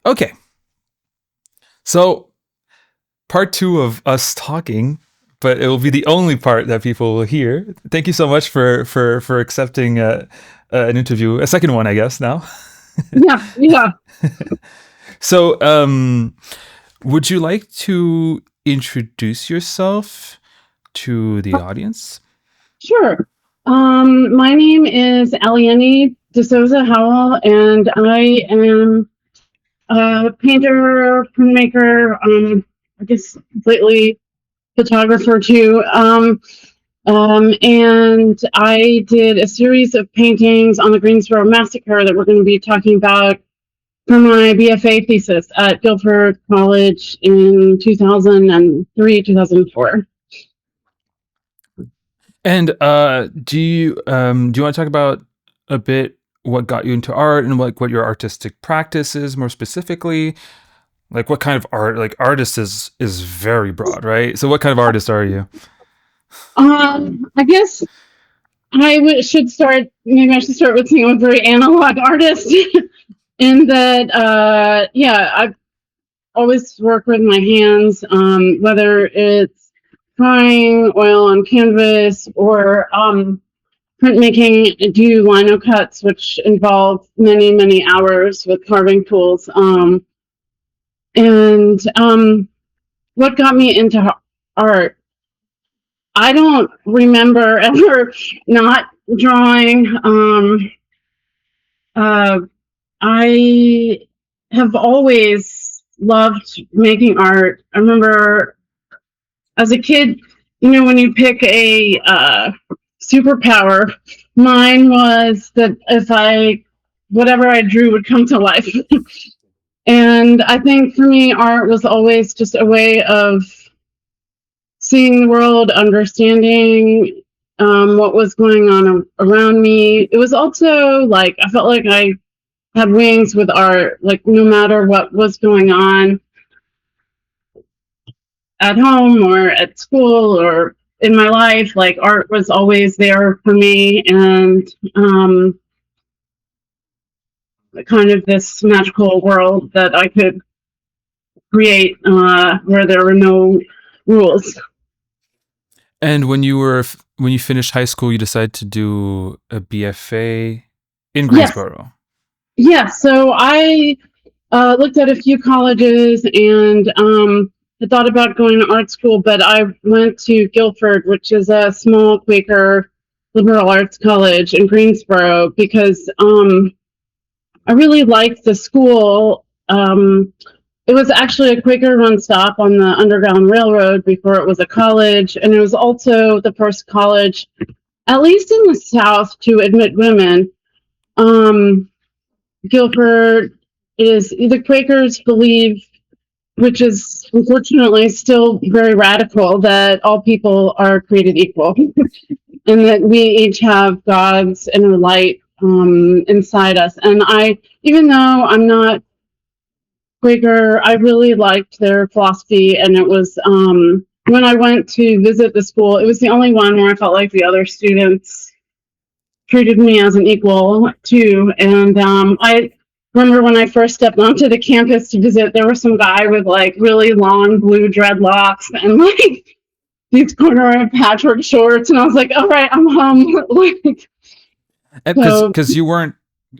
Okay, so part two of us talking, but it will be the only part that people will hear. Thank you so much for accepting an interview, a second one, I guess now. Yeah, yeah, So, would you like to introduce yourself to the audience? sure. My name is Aliene de Souza Howell, and I am a painter, printmaker, I guess lately photographer too. And I did a series of paintings on the Greensboro massacre that we're going to be talking about for my BFA thesis at Guilford College in 2003, 2004. And do you want to talk about a bit what got you into art and like what your artistic practice is more specifically? Like what kind of art? Like artist is very broad, right? So what kind of artist are you? I guess should start. Maybe I should start with saying I'm a very analog artist. In that, yeah, I've always worked with my hands, whether it's drawing, oil on canvas, or printmaking. I do lino cuts, which involve many, many hours with carving tools. And what got me into art? I don't remember ever not drawing. Uh, I have always loved making art. I remember as a kid, when you pick a superpower, mine was that whatever I drew would come to life. And I think for me, art was always just a way of seeing the world, understanding what was going on around me. It was also like I felt like I had wings with art, like no matter what was going on at home or at school or in my life, like art was always there for me, and kind of this magical world that I could create where there were no rules. And when you finished high school, you decided to do a BFA in Yes, Greensboro. yes. So I looked at a few colleges and I thought about going to art school, but I went to Guilford, which is a small Quaker liberal arts college in Greensboro, because I really liked the school. It was actually a Quaker run stop on the Underground Railroad before it was a college, and it was also the first college, at least in the South, to admit women. Um, Guilford is the Quakers believe, which is unfortunately still very radical, that all people are created equal and that we each have God's inner light inside us. And even though I'm not Quaker, I really liked their philosophy. And it was when I went to visit the school, it was the only one where I felt like the other students treated me as an equal too. And I remember when I first stepped onto the campus to visit, there was some guy with like really long blue dreadlocks and like these corduroy patchwork shorts, and I was like, "All right, I'm home." Like, And so, because you weren't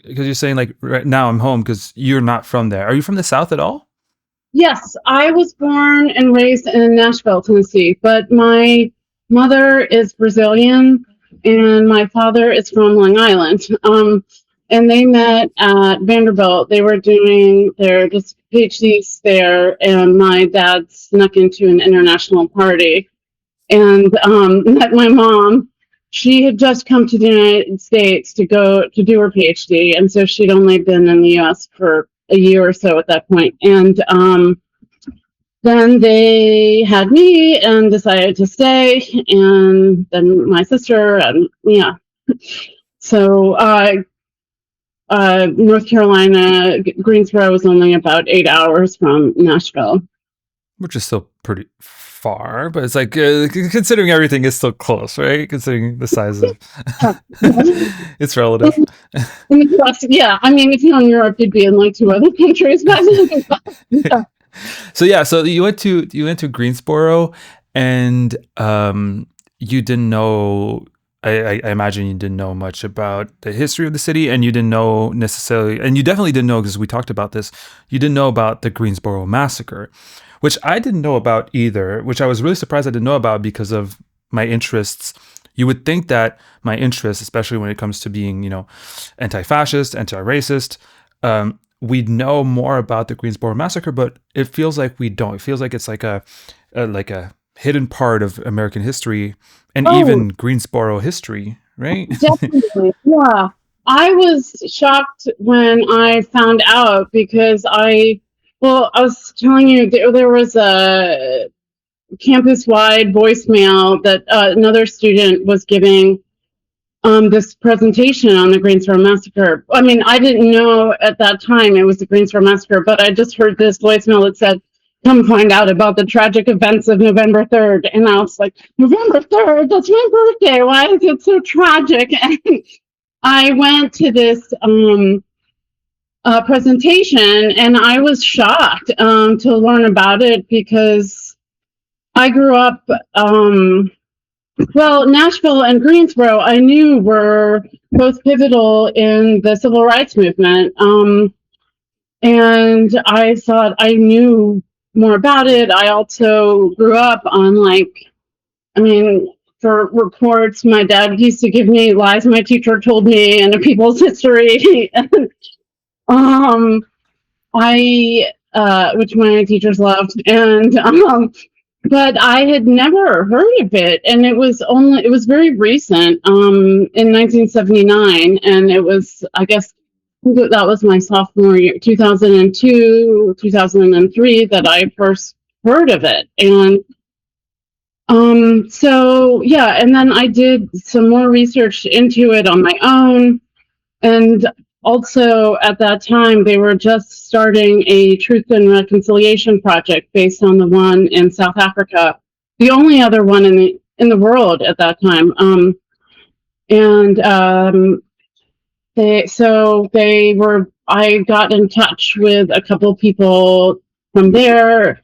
because you're saying like right now I'm home because you're not from there. Are you from the South at all? yes, I was born and raised in Nashville, Tennessee, but my mother is Brazilian and my father is from Long Island. And they met at Vanderbilt. They were doing their just PhDs there, and my dad snuck into an international party and met my mom. She had just come to the United States to go to do her PhD, and so she'd only been in the U.S. for a year or so at that point. And then they had me and decided to stay, and then my sister, and yeah. So North Carolina, Greensboro was only about 8 hours from Nashville. Which is still pretty far, but it's like considering everything is still close, right? Considering the size of Uh, it's relative. In the US, yeah. I mean, if you're in Europe, you'd be in like two other countries, but yeah. So yeah, so you went to Greensboro, and you didn't know. I imagine you didn't know much about the history of the city, and you didn't know necessarily, and you definitely didn't know because we talked about this. You didn't know about the Greensboro massacre, which I didn't know about either. Which I was really surprised I didn't know about because of my interests. You would think that my interests, especially when it comes to being, anti-fascist, anti-racist, we know more about the Greensboro massacre, but it feels like we don't. It feels like it's like a hidden part of American history and Oh, even Greensboro history, right? definitely. Yeah. I was shocked when I found out because I was telling you there was a campus wide voicemail that another student was giving this presentation on the Greensboro Massacre. I mean, I didn't know at that time it was the Greensboro Massacre, but I just heard this voicemail that said, "Come find out about the tragic events of November 3rd." And I was like, "November 3rd? That's my birthday. Why is it so tragic?" And I went to this presentation and I was shocked to learn about it because I grew up well, Nashville and Greensboro, I knew were both pivotal in the civil rights movement. And I thought I knew more about it. I also grew up on, like, I mean, for reports, my dad used to give me lies my teacher told me and a people's history. um, which my teachers loved. And but I had never heard of it, and it was very recent, in 1979, and it was, I guess, that was my sophomore year, 2002, 2003, that I first heard of it, and so yeah, and then I did some more research into it on my own, and also at that time they were just starting a Truth and Reconciliation project based on the one in South Africa, the only other one in the world at that time. And they were. I got in touch with a couple people from there,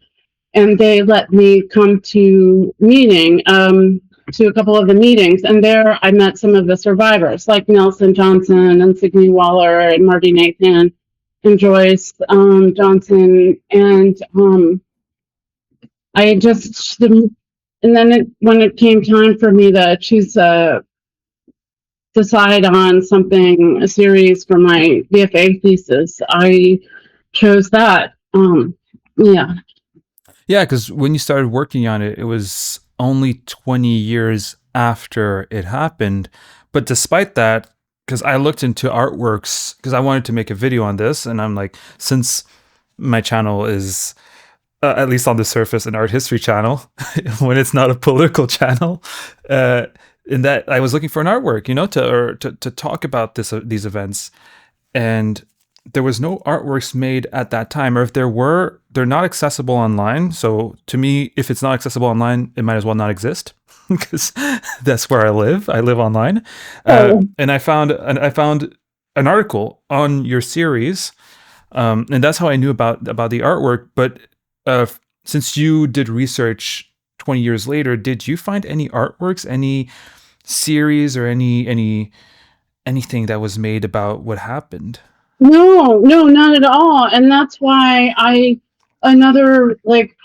and they let me come to a couple of the meetings, and there I met some of the survivors, like Nelson Johnson and Signe Waller and Marty Nathan and Joyce Johnson, and I just and then when it came time for me to decide on something, a series for my BFA thesis, I chose that. Yeah. Yeah, because when you started working on it, it was only 20 years after it happened. But despite that, because I looked into artworks, because I wanted to make a video on this, and I'm like, since my channel is at least on the surface, an art history channel, when it's not a political channel, uh, in that I was looking for an artwork, to talk about these events, and there was no artworks made at that time, or if there were, they're not accessible online. So to me, if it's not accessible online, it might as well not exist because that's where I live. I live online, Oh, and I found an article on your series, and that's how I knew about the artwork. But uh, since you did research 20 years later, did you find any artworks, any series, or anything that was made about what happened? no, no, not at all. And that's why another, like,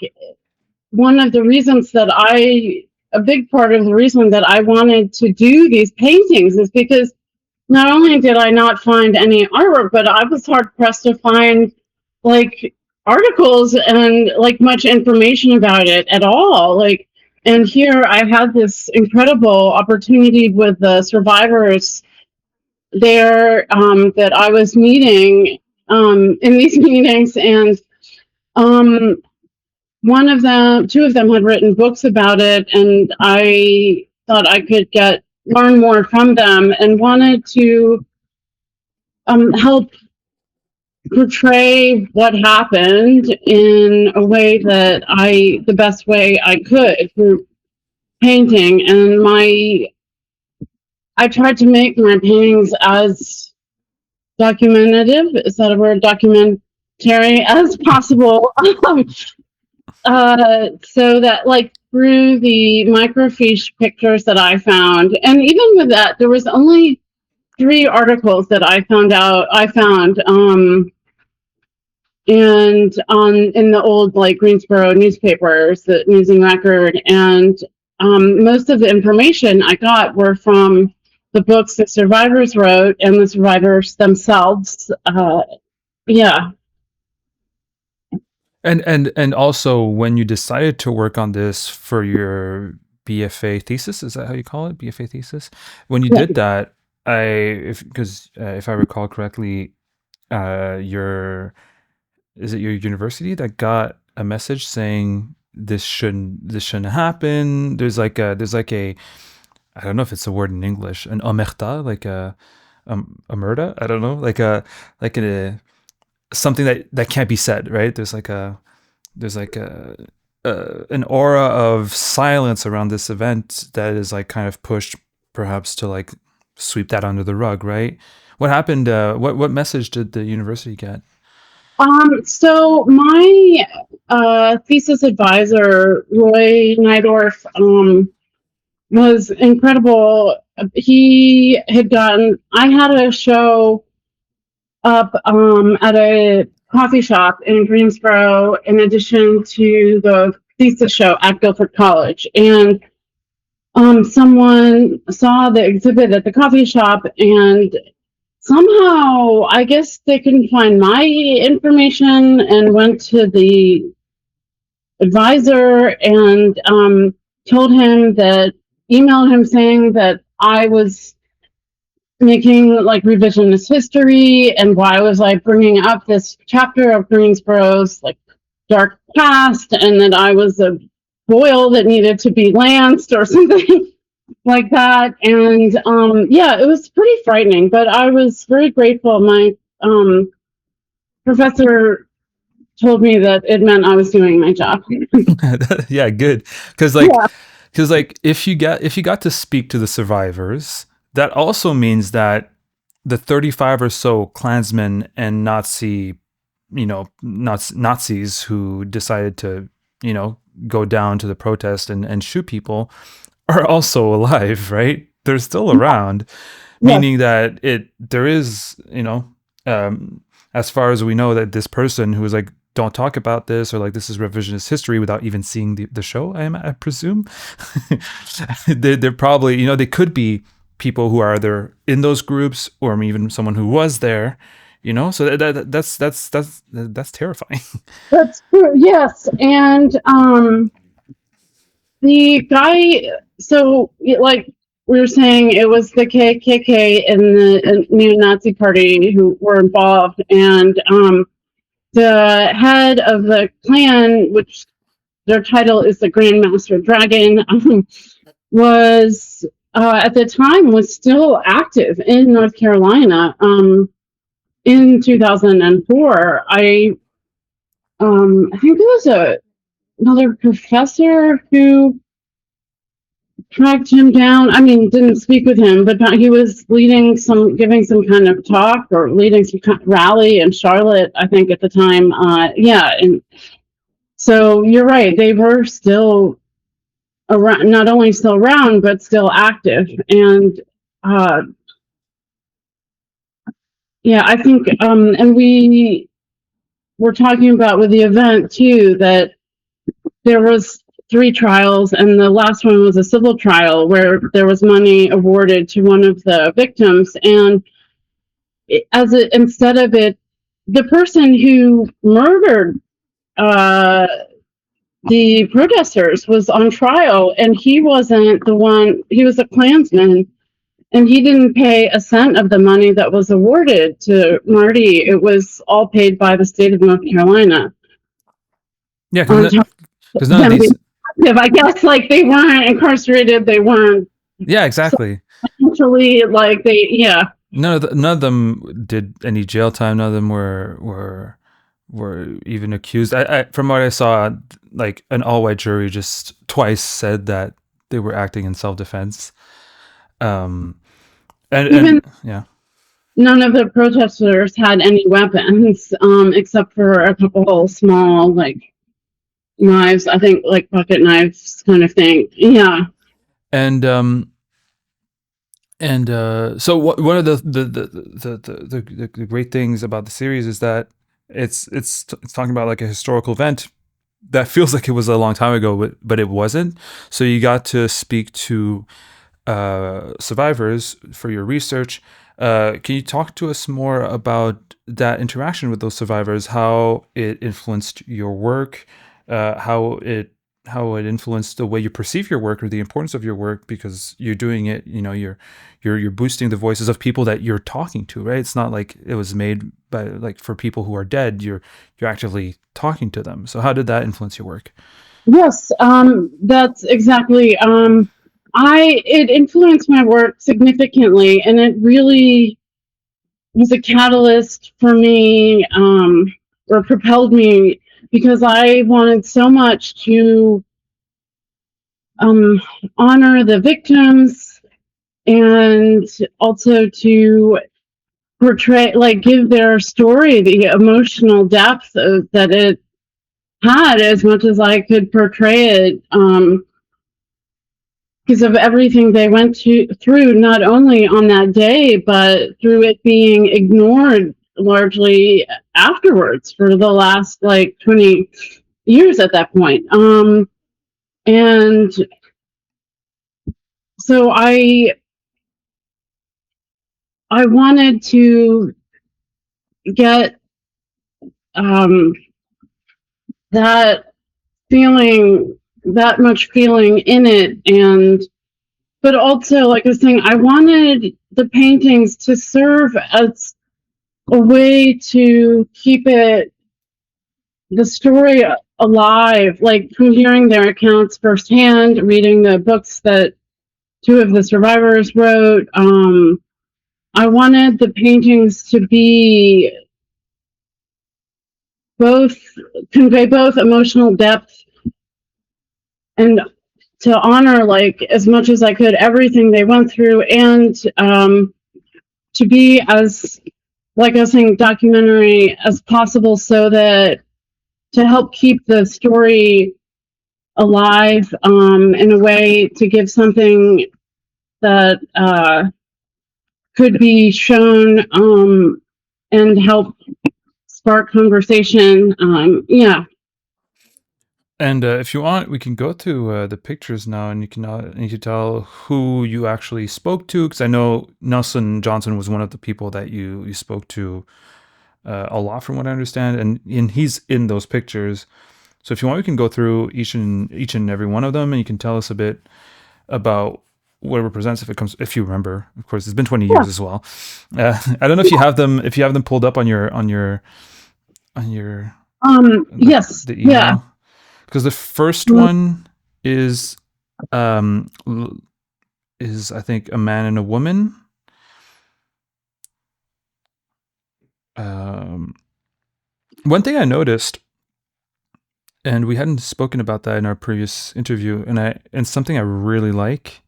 one of the reasons that a big part of the reason that I wanted to do these paintings is because not only did I not find any artwork, but I was hard pressed to find, like, articles and, like, much information about it at all. Like, and here I had this incredible opportunity with the survivors there, that I was meeting in these meetings, and um, two of them had written books about it, and I thought I could learn more from them, and wanted to help portray what happened in a way the best way I could through painting. And I tried to make my paintings as documentative, is that a word? Documentary as possible. So that like through the microfiche pictures that I found, and even with that, there was only 3 articles that I found, and on in the old like Greensboro newspapers, the News and Record, and most of the information I got were from the books the survivors wrote and the survivors themselves. Yeah, And also when you decided to work on this for your BFA thesis, is that how you call it? BFA thesis? When you yeah. did that, I if because if I recall correctly, your is it your university that got a message saying this shouldn't happen? There's like a I don't know if it's a word in English, an omerta, like a murder. I don't know, like a something that can't be said, right? There's like a an aura of silence around this event that is like kind of pushed perhaps to like sweep that under the rug, right? What happened? What message did the university get? So my thesis advisor, Roy Neidorf, was incredible. I had a show up at a coffee shop in Greensboro in addition to the thesis show at Guilford College. And someone saw the exhibit at the coffee shop and somehow, I guess they couldn't find my information and went to the advisor and told him that, emailed him saying that I was making like revisionist history and why was I bringing up this chapter of Greensboro's like dark past and that I was a boil that needed to be lanced or something like that. And yeah, it was pretty frightening, but I was very grateful. My professor told me that it meant I was doing my job. Yeah, good. Because like, Yeah. because like, if you got to speak to the survivors, that also means that the 35 or so Klansmen and Nazis who decided to, go down to the protest and shoot people are also alive, right? They're still around, Yes. meaning that there is, as far as we know, that this person who was like, don't talk about this, or like this is revisionist history without even seeing the show, I presume. They're probably, they could be people who are either in those groups or even someone who was there, so that's terrifying. That's true. Yes. And the guy, so like we were saying, it was the KKK and the neo-Nazi party who were involved, and the head of the Klan, which their title is the Grand Master Dragon, was at the time was still active in North Carolina. In 2004, I think there was another professor who tracked him down. I mean, didn't speak with him, but he was giving some kind of talk or leading some kind of rally in Charlotte, I think, at the time. Yeah, and so you're right; they were still around, not only still around, but still active. And uh, yeah, I think, and we were talking about with the event too that there was 3 trials, and the last one was a civil trial where there was money awarded to one of the victims, and instead of it, the person who murdered uh, the protesters was on trial, and he wasn't the one. He was a Klansman, and he didn't pay a cent of the money that was awarded to Marty. It was all paid by the state of North Carolina. Yeah, On top because of none of them being these. active, I guess, like they weren't incarcerated, they weren't Yeah, exactly. essentially like they, yeah. None of them did any jail time. None of them were even accused. From what I saw, like an all white jury just twice said that they were acting in self defense. Um, and Even yeah. none of the protesters had any weapons, except for a couple small, like, knives, I think, like pocket knives kind of thing. Yeah. And so one of the great things about the series is that it's talking about like a historical event that feels like it was a long time ago, but it wasn't. So you got to speak to survivors for your research. Can you talk to us more about that interaction with those survivors? How it influenced your work? How it influenced the way you perceive your work or the importance of your work because you're doing it. You know, you're boosting the voices of people that you're talking to, right? It's not like it was made by like for people who are dead. You're actively talking to them. So how did that influence your work? Yes, that's exactly. It influenced my work significantly, and it really was a catalyst for me, or propelled me, because I wanted so much to um, honor the victims, and also to portray, like, give their story the emotional depth that it had, as much as I could portray it. Because of everything they went through, not only on that day, but through it being ignored largely afterwards for the last like 20 years at that point. And so I wanted to get um, that feeling, that much feeling in it, and but also, like I was saying, I wanted the paintings to serve as a way to keep the story alive, like through hearing their accounts firsthand, reading the books that two of the survivors wrote. I wanted the paintings to be both, convey both emotional depth, and to honor, like, as much as I could, everything they went through, and to be as, like I was saying, documentary as possible, so that to help keep the story alive, in a way to give something that could be shown, and help spark conversation. Yeah. And if you want, we can go to the pictures now, and you can tell who you actually spoke to. Because I know Nelson Johnson was one of the people that you spoke to a lot, from what I understand, and he's in those pictures. So if you want, we can go through each and every one of them, and you can tell us a bit about what it represents if you remember. Of course, it's been 20 Yeah. years as well. I don't know if you have them pulled up on your Yes. the Yeah. email, because the first one is um is I think a man and a woman. Um, One thing I noticed, and we hadn't spoken about that in our previous interview, and something I really like.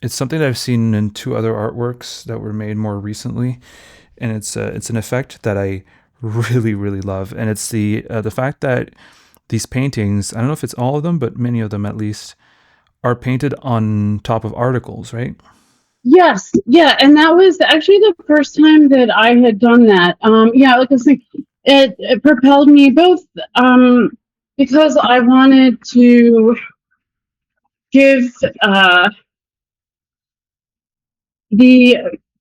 It's something that I've seen in two other artworks that were made more recently, and it's an effect that I really love, and it's the fact that these paintings, I don't know if it's all of them, but many of them at least, are painted on top of articles, right? Yes. Yeah. And that was actually the first time that I had done that. Yeah. Like I was saying, it propelled me both, because I wanted to give the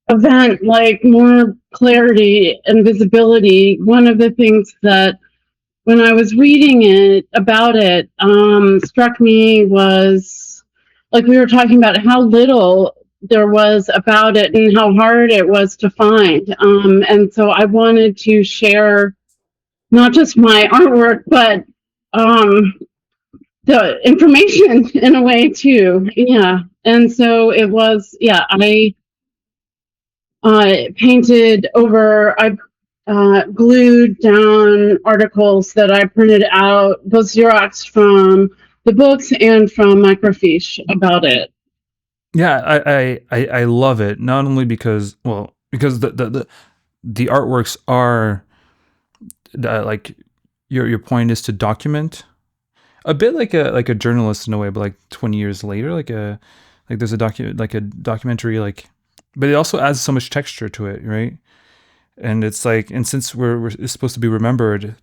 event like more clarity and visibility. One of the things that, when I was reading it about it, struck me was, like, we were talking about how little there was about it and how hard it was to find. And so I wanted to share not just my artwork, but um, the information in a way too. Yeah. And so it was, yeah, I painted over, I glued down articles that I printed out, both Xerox from the books and from microfiche about it. Yeah, I love it. Not only because, well, because the artworks are like your point is to document a bit like a journalist in a way, but like 20 years later, like there's a documentary like, but it also adds so much texture to it, right? And it's like, and since we're it's supposed to be remembered,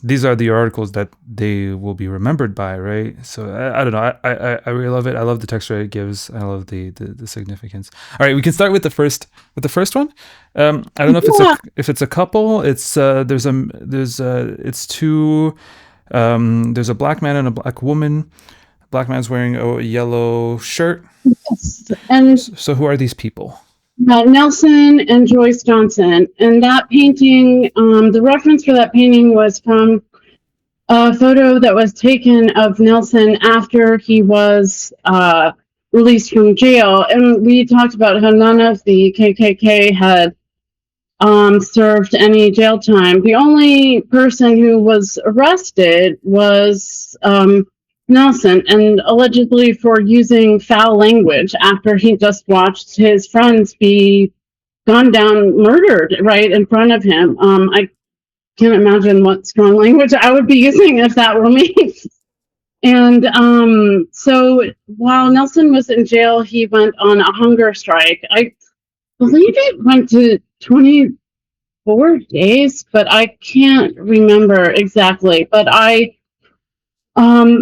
these are the articles that they will be remembered by, right? So I don't know. I really love it. I love the texture it gives. I love the significance. All right, we can start with the first one. I don't know Yeah. if it's a couple. It's it's two. There's a black man and a black woman. Black man's wearing a yellow shirt. And So who are these people? Nelson and Joyce Johnson. And that painting, the reference for that painting was from a photo that was taken of Nelson after he was released from jail. And we talked about how none of the KKK had served any jail time. The only person who was arrested was Nelson, and allegedly for using foul language after he just watched his friends be gunned down, murdered right in front of him. I can't imagine what strong language I would be using if that were me. And so while Nelson was in jail, he went on a hunger strike. I believe it went to 24 days, but I can't remember exactly. But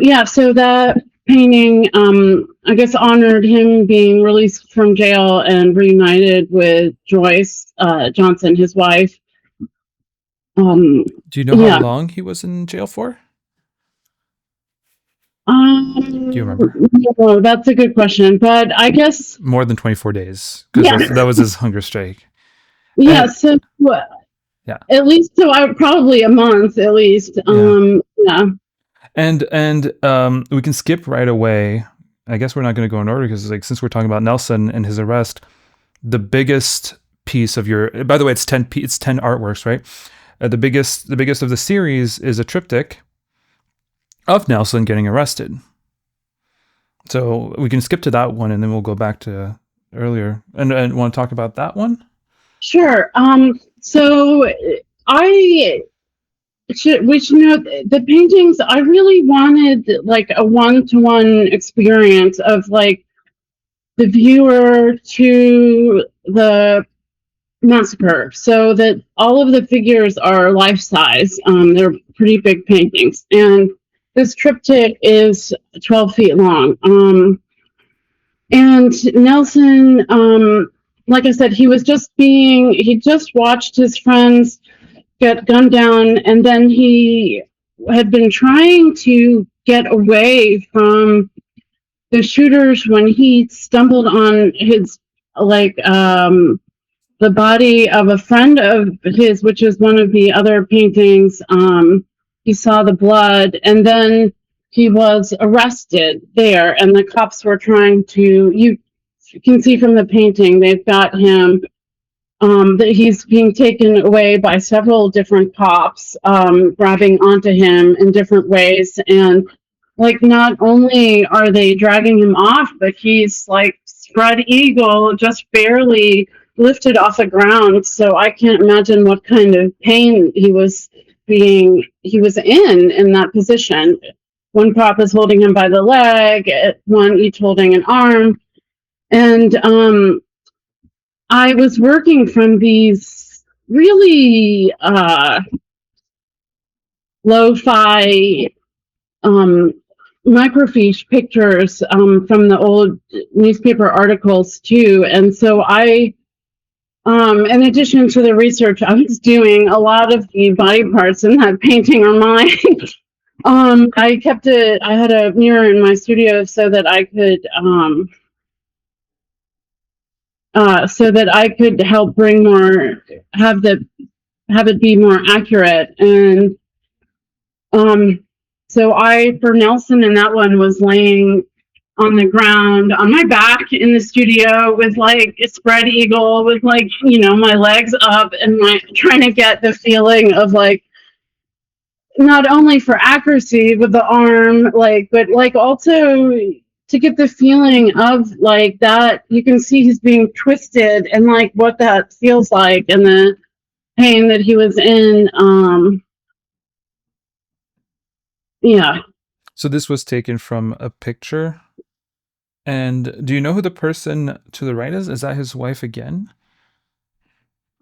yeah, so that painting, I guess, honored him being released from jail and reunited with Joyce Johnson, his wife. Do you know how Yeah. long he was in jail for? Do you remember? No, that's a good question, but I guess, More than 24 days, because yeah, that was his hunger strike. yeah. And So yeah, at least, so I probably a month at least. yeah. Yeah, And we can skip right away. I guess we're not going to go in order because like since we're talking about Nelson and his arrest, the biggest piece of your, by the way, it's 10 artworks, right? The biggest of the series is a triptych of Nelson getting arrested. So we can skip to that one and then we'll go back to earlier. And want to talk about that one? sure. So I we should note the paintings. I really wanted like a one-to-one experience of like the viewer to the massacre, so that all of the figures are life size. They're pretty big paintings, and this triptych is 12 feet long. And Nelson, like I said, he just watched his friends get gunned down, and then he had been trying to get away from the shooters when he stumbled on his like the body of a friend of his, which is one of the other paintings. He saw the blood, and then he was arrested there, and the cops were trying to. You can see from the painting they've got him. That he's being taken away by several different cops, grabbing onto him in different ways, and like not only are they dragging him off, but he's like spread eagle, just barely lifted off the ground. So I can't imagine what kind of pain he was in that position. One cop is holding him by the leg, one each holding an arm. And I was working from these really lo-fi um, microfiche pictures from the old newspaper articles too. And so in addition to the research I was doing, a lot of the body parts in that painting are mine. I had a mirror in my studio so that I could help bring more, have it be more accurate. And so for Nelson and that one was laying on the ground on my back in the studio with like a spread eagle with like, my legs up and like trying to get the feeling of like, not only for accuracy with the arm, like, but like also to get the feeling of like that. You can see he's being twisted and like what that feels like and the pain that he was in. Yeah. So this was taken from a picture. And do you know who the person to the right is? Is that his wife again?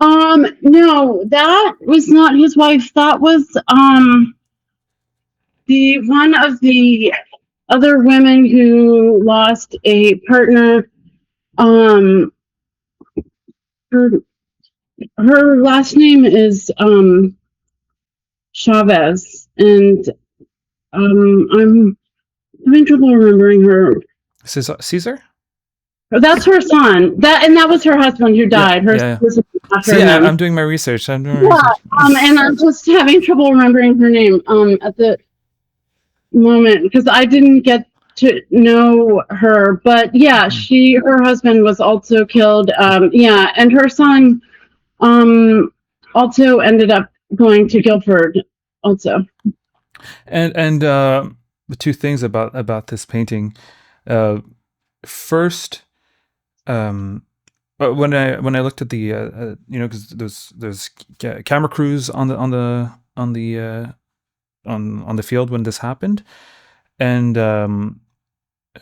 No, that was not his wife. That was the one of the other women who lost a partner. Um, her her last name is Chavez, and I'm having trouble remembering her. Caesar? That's her son. That was her husband who Yeah, died. Her son yeah. was after See, him. I'm doing my research. I'm doing my Yeah. research. And I'm just having trouble remembering her name. At the moment because I didn't get to know her, but yeah, Mhm. her husband was also killed. Yeah, and her son also ended up going to Guildford also. And the two things about this painting. Uh, First, um, when I looked at the because there's camera crews on the field when this happened, and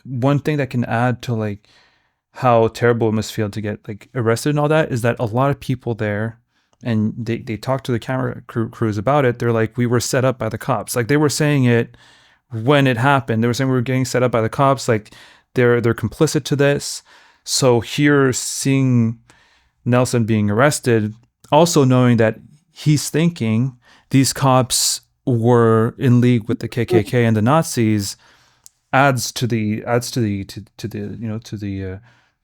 one thing that can add to like how terrible it must feel to get like arrested and all that is that a lot of people there, and they talk to the crews about it. They're like, we were set up by the cops. Like they were saying it when it happened. They were saying we were getting set up by the cops. Like they're complicit to this. So here, seeing Nelson being arrested, also knowing that he's thinking these cops were in league with the KKK and the Nazis, adds to the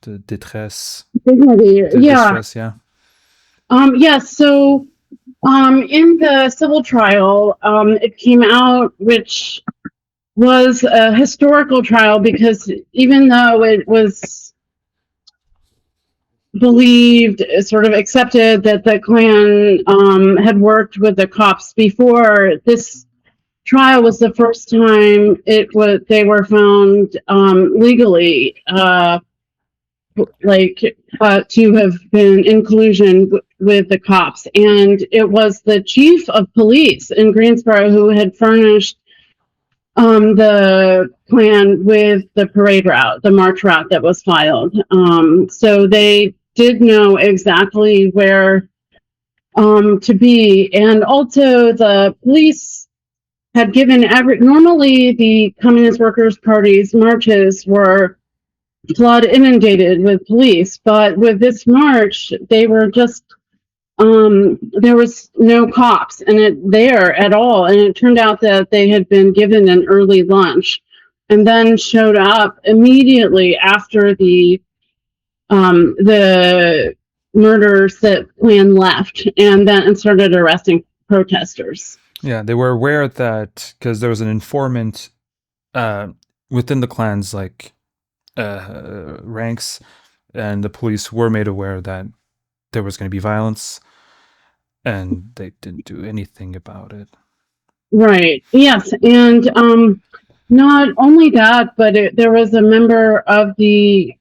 the détresse, Dignity. the Yeah. distress. Yeah. Yeah. So in the civil trial, it came out, which was a historical trial because even though it was believed, sort of accepted that the Klan had worked with the cops before, this trial was the first time they were found legally like to have been in collusion with the cops, and it was the chief of police in Greensboro who had furnished the Klan with the parade route, the march route that was filed. So they did know exactly where to be. And also the police had given normally the Communist Workers' Party's marches were flood inundated with police, but with this march, they were just there was no cops there at all, and it turned out that they had been given an early lunch and then showed up immediately after the murders that Klan left, and started arresting protesters. Yeah, they were aware that because there was an informant uh, within the Klan's like ranks, and the police were made aware that there was going to be violence, and they didn't do anything about it. Right. Yes, and not only that, but there was a member of the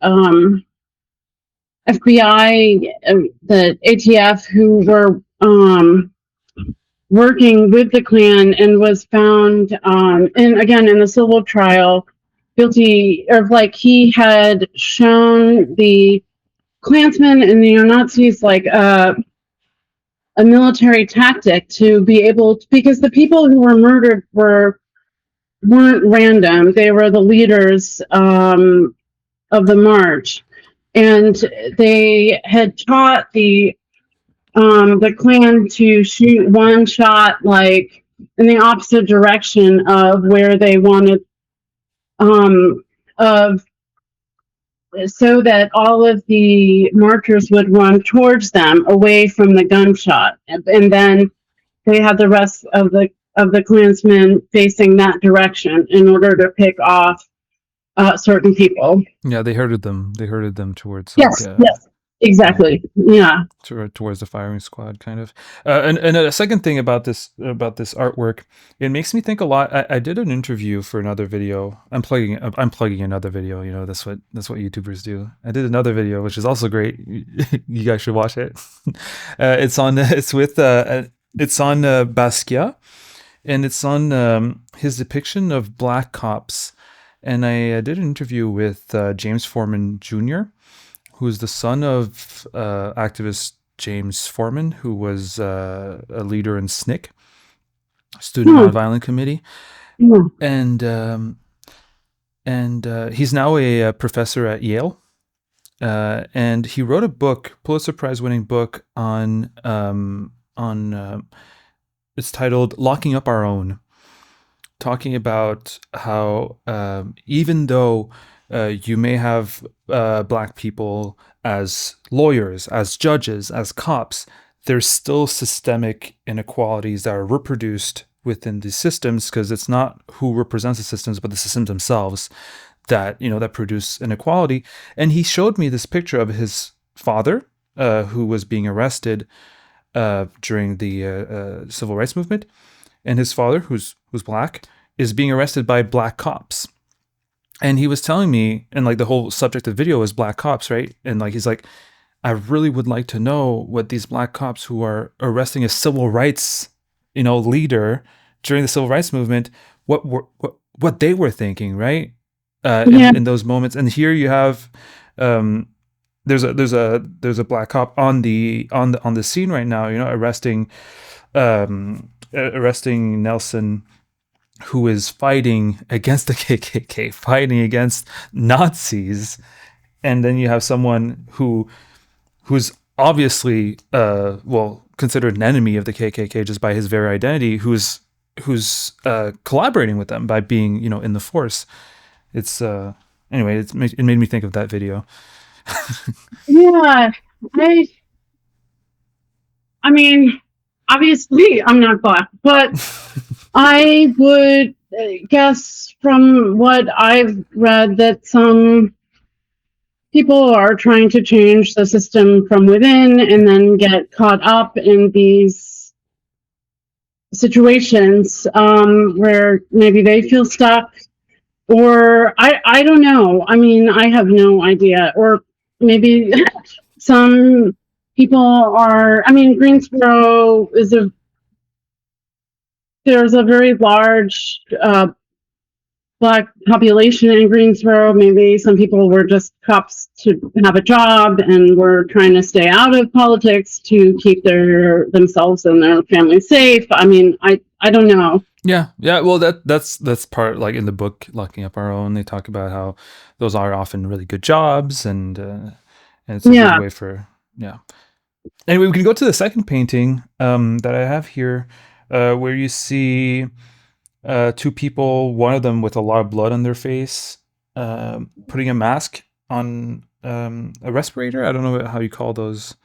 FBI, the ATF, who were working with the Klan and was found, and again in the civil trial, guilty of like he had shown the Klansmen and the Nazis like a military tactic to be able to, because the people who were murdered weren't random. They were the leaders of the march, and they had taught the Klan to shoot one shot like in the opposite direction of where they wanted of so that all of the marchers would run towards them away from the gunshot, and then they had the rest of the Klansmen facing that direction in order to pick off certain people. Yeah, they herded them. They herded them towards like Yes, yes. Yeah. exactly. Yeah. Towards the firing squad, kind of. And a second thing about this artwork, it makes me think a lot. I did an interview for another video. I'm plugging another video. You know, that's what YouTubers do. I did another video, which is also great. You guys should watch it. It's on. It's on Basquiat, and it's on his depiction of black cops. And I did an interview with James Foreman Jr., who is the son of activist James Foreman, who was a leader in SNCC, Student Hmm. Nonviolent Committee, Yeah. and he's now a professor at Yale. And he wrote a book, Pulitzer Prize winning book on it's titled "Locking Up Our Own," talking about how even though you may have black people as lawyers, as judges, as cops, there's still systemic inequalities that are reproduced within these systems because it's not who represents the systems, but the systems themselves that that produce inequality. And he showed me this picture of his father, who was being arrested during the civil rights movement, and his father, who's black, is being arrested by black cops. And he was telling me, and like the whole subject of the video is black cops, right? And like he's like, I really would like to know what these black cops who are arresting a civil rights, leader during the civil rights movement, what they were thinking, right? Yeah. In those moments. And here you have, um, there's a black cop on the scene right now, arresting Nelson, who is fighting against the KKK, fighting against Nazis, and then you have someone who's obviously considered an enemy of the KKK just by his very identity, who's collaborating with them by being in the force. It's anyway, it made me think of that video. Yeah. I I mean, obviously I'm not black, but I would guess from what I've read that some people are trying to change the system from within and then get caught up in these situations where maybe they feel stuck, or I don't know. I mean, I have no idea. Or maybe some people are, I mean, Greensboro is there's a very large black population in Greensboro. Maybe some people were just cops to have a job and were trying to stay out of politics to keep themselves and their family safe. I mean, I don't know. Yeah. Well, that's part, like in the book Locking Up Our Own. They talk about how those are often really good jobs, and it's a good Yeah. way for yeah. Anyway, we can go to the second painting that I have here, where you see two people, one of them with a lot of blood on their face, putting a mask on a respirator. I don't know how you call those,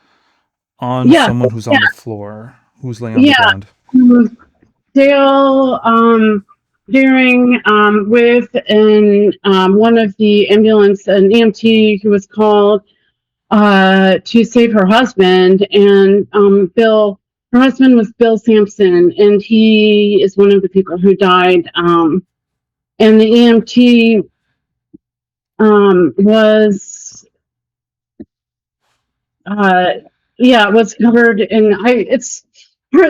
on Yeah. someone who's on the floor, who's laying on the Yeah. ground. Dale Deering with one of the ambulance, an EMT who was called to save her husband. And her husband was Bill Sampson, and he is one of the people who died. And the EMT was, was covered in,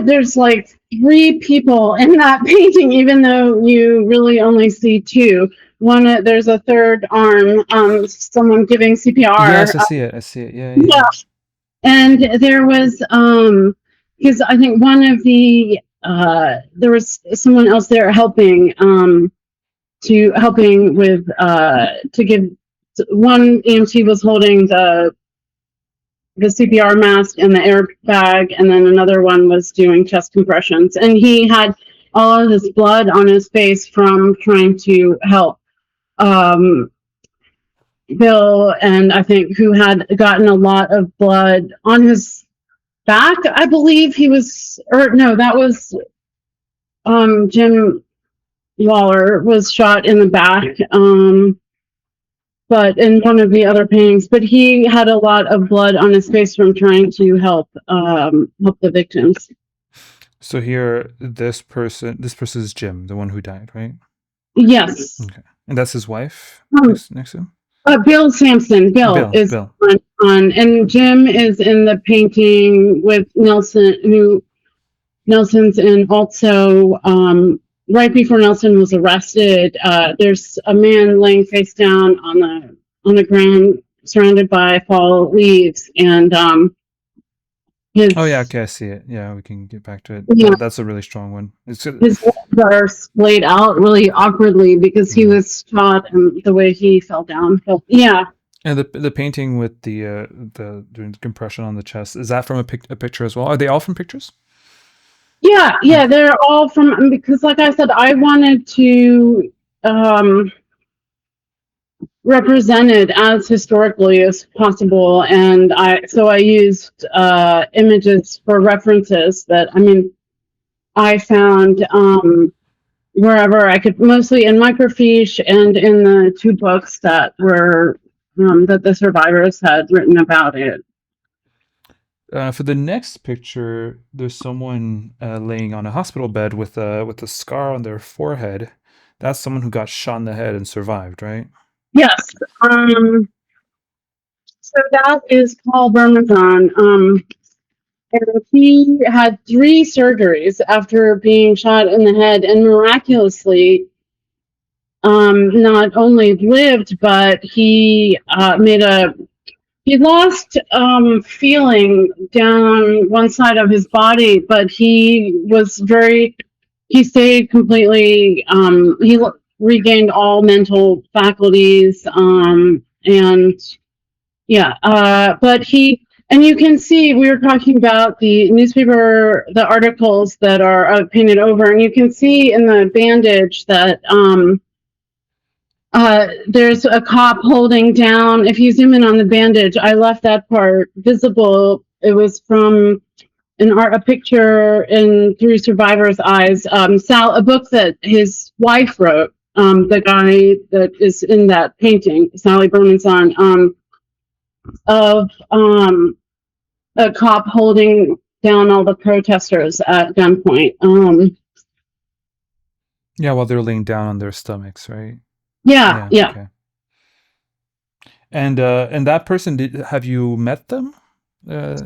there's like three people in that painting, even though you really only see two. One, there's a third arm, someone giving CPR. Yes, I see it. I see it. Yeah, yeah, Yeah, yeah. and there was because I think one of the there was someone else there helping with to give, one EMT was holding the CPR mask and the airbag, and then another one was doing chest compressions. And he had all of this blood on his face from trying to help Bill, and I think who had gotten a lot of blood on his back. I believe he was, or no, that was Jim Waller was shot in the back. but in one of the other paintings, but he had a lot of blood on his face from trying to help the victims. So here, this person is Jim, the one who died, right? Yes. Okay, and that's his wife Um, next to him. Bill Sampson. Bill Bill, is Bill. and Jim is in the painting with Nelson, who Nelson's in also. Right before Nelson was arrested, there's a man laying face down on the ground, surrounded by fall leaves, and Oh yeah, his okay, I see it. Yeah, we can get back to it. yeah, That's a really strong one. It's his legs are splayed out really awkwardly because he mm. was shot and the way he fell down. So, yeah. And the painting with doing the compression on the chest, is that from a picture as well? Are they all from pictures? Yeah, yeah, Okay. they're all from, because like I said, I wanted to um, represent it as historically as possible, and I used images for references that I found wherever I could, mostly in microfiche and in the two books that were that the survivors had written about it. For the next picture, there's someone laying on a hospital bed with a scar on their forehead. That's someone who got shot in the head and survived, right? Yes. So that is Paul Bermazon. And he had 3 surgeries after being shot in the head, and miraculously, not only lived, but he lost feeling down one side of his body, but he stayed completely, regained all mental faculties, and yeah, and you can see, we were talking about the articles that are painted over, and you can see in the bandage that there's a cop holding down. If you zoom in on the bandage, I left that part visible. It was from a picture in Through Survivor's Eyes, a book that his wife wrote, the guy that is in that painting, Sally Bermanson, of a cop holding down all the protesters at gunpoint. Yeah, while they're laying down on their stomachs, right? Yeah, Yeah, yeah. okay. And that person, did have you met them? Uh,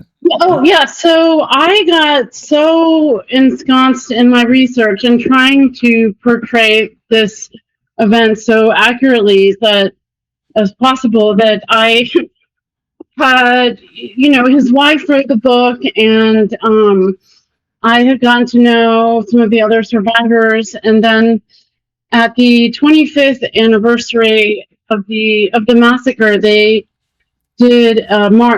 Oh, yeah. So I got so ensconced in my research and trying to portray this event so accurately that as possible that I had, his wife wrote the book, and I had gotten to know some of the other survivors, and then at the 25th anniversary of the massacre, they did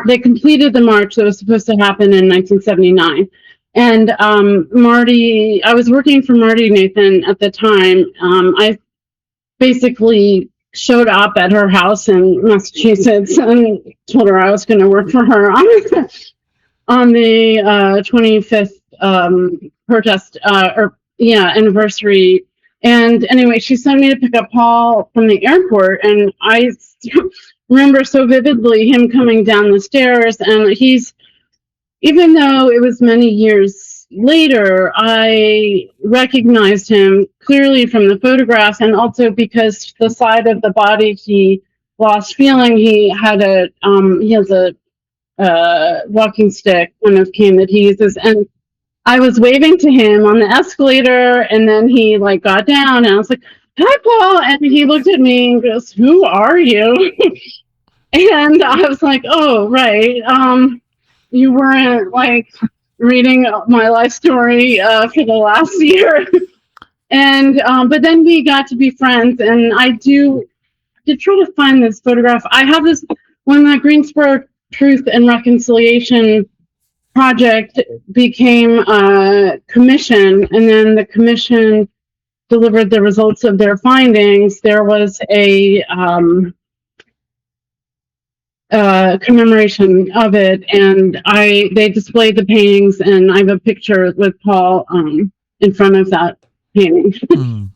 they completed the march that was supposed to happen in 1979. And I was working for Marty Nathan at the time. I basically showed up at her house in Massachusetts and told her I was going to work for her on the 25th protest or yeah anniversary. And anyway, she sent me to pick up Paul from the airport, and I remember so vividly him coming down the stairs, and even though it was many years later, I recognized him clearly from the photographs, and also because the side of the body he lost feeling, he has a walking stick, kind of cane that he uses, and I was waving to him on the escalator, and then he like got down, and I was like, "Hi, Paul," and he looked at me and goes, "Who are you?" And I was like, "Oh, right. You weren't like reading my life story for the last year." And but then we got to be friends, and I did try to find this photograph. I have this when the Greensboro Truth and Reconciliation project became a commission, and then the commission delivered the results of their findings. There was a commemoration of it, and they displayed the paintings, and I have a picture with Paul in front of that painting. mm.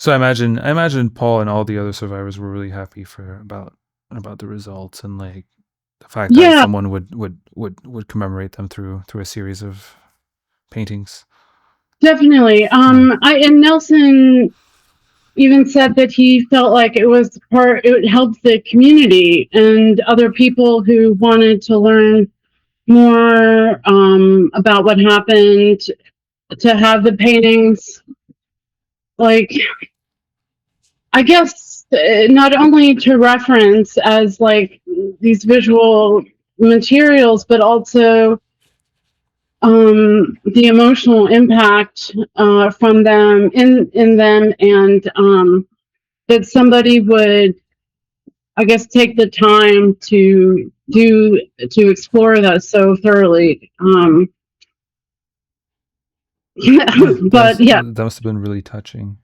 So I imagine Paul and all the other survivors were really happy for about the results and like the fact that Yeah, someone would commemorate them through a series of paintings. definitely. Yeah. I and Nelson even said that he felt like it helped the community and other people who wanted to learn more about what happened to have the paintings, like, I guess, not only to reference as like these visual materials, but also the emotional impact from them in them, and that somebody would, I guess, take the time to explore that so thoroughly. Yeah, But yeah, that must have been really touching.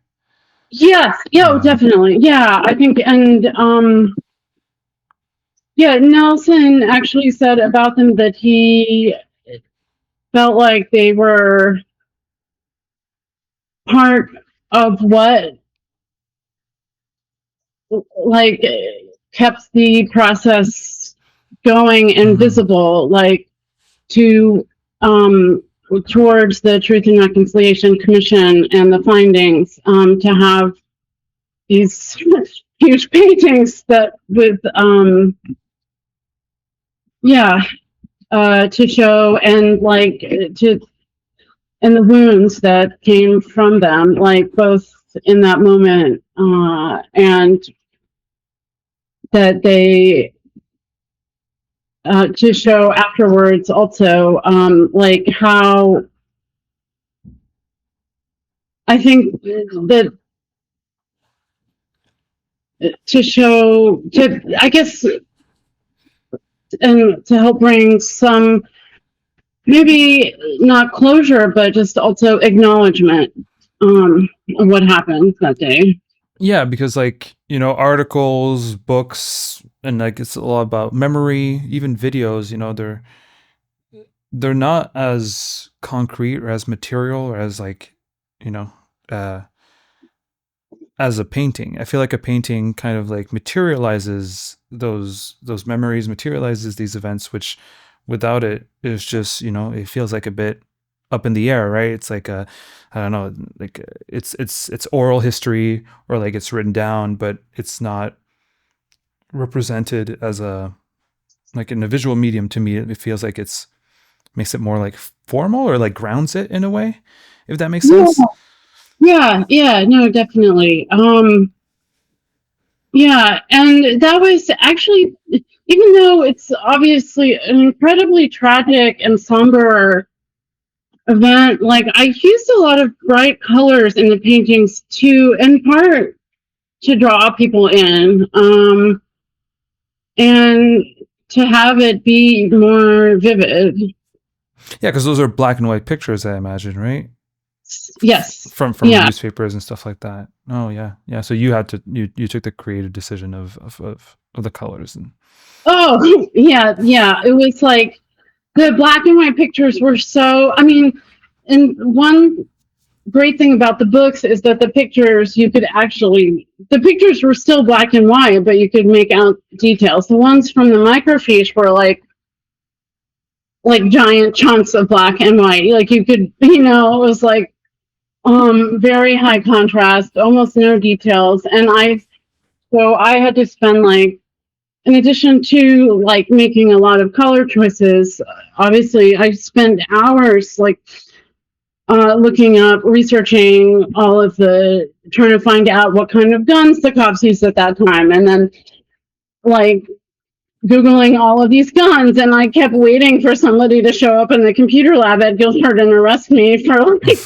yes, yeah, Yeah. definitely, yeah. I think, and yeah, Nelson actually said about them that he felt like they were part of what, like, kept the process going and Hmm. visible, like, to towards the Truth and Reconciliation Commission and the findings, to have these huge paintings that with yeah, to show, and like to and the wounds that came from them, like both in that moment, and that they, to show afterwards also, like how I think that, to show, to, I guess, and to help bring some, maybe not closure, but just also acknowledgement of what happened that day. Yeah, because like, articles, books, and like it's a lot about memory, even videos, they're not as concrete or as material or as like, you know, uh as a painting. I feel like a painting kind of like materializes those memories, materializes these events, which without it is just, it feels like a bit up in the air, right? It's like a, I don't know, like it's oral history or like it's written down, but it's not represented as a like in a visual medium. To me it feels like it's makes it more like formal or like grounds it in a way, if that makes Yeah, sense. yeah, yeah, no, definitely. Yeah, and that was actually, even though it's obviously an incredibly tragic and somber event, like I used a lot of bright colors in the paintings to, in part, to draw people in, and to have it be more vivid. Yeah, because those are black and white pictures, I imagine, right? Yes, From yeah. newspapers and stuff like that. Oh yeah, yeah. So you had to you took the creative decision of the colors and Oh, yeah, yeah. It was like the black and white pictures were so, I mean, and one great thing about the books is that the pictures, you could actually, the pictures were still black and white, but you could make out details. The ones from the microfiche were like giant chunks of black and white. Like you could, it was like very high contrast, almost no details. And I had to spend, like, in addition to like making a lot of color choices, obviously I spent hours, like, looking up, researching all of the, trying to find out what kind of guns the cops used at that time, and then like Googling all of these guns. And I kept waiting for somebody to show up in the computer lab at Guilford and arrest me for like,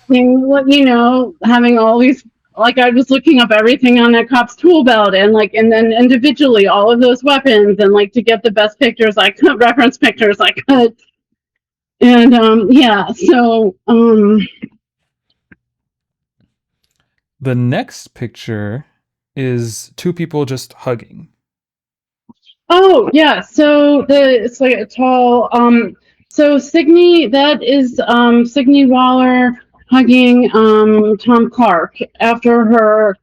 having all these, like, I was looking up everything on that cop's tool belt, and like, and then individually all of those weapons, and like to get the best pictures I could, reference pictures I could. And yeah, so the next picture is two people just hugging. oh yeah, so it's like a tall, so Signe, that is Signe Waller. hugging Tom Clark after her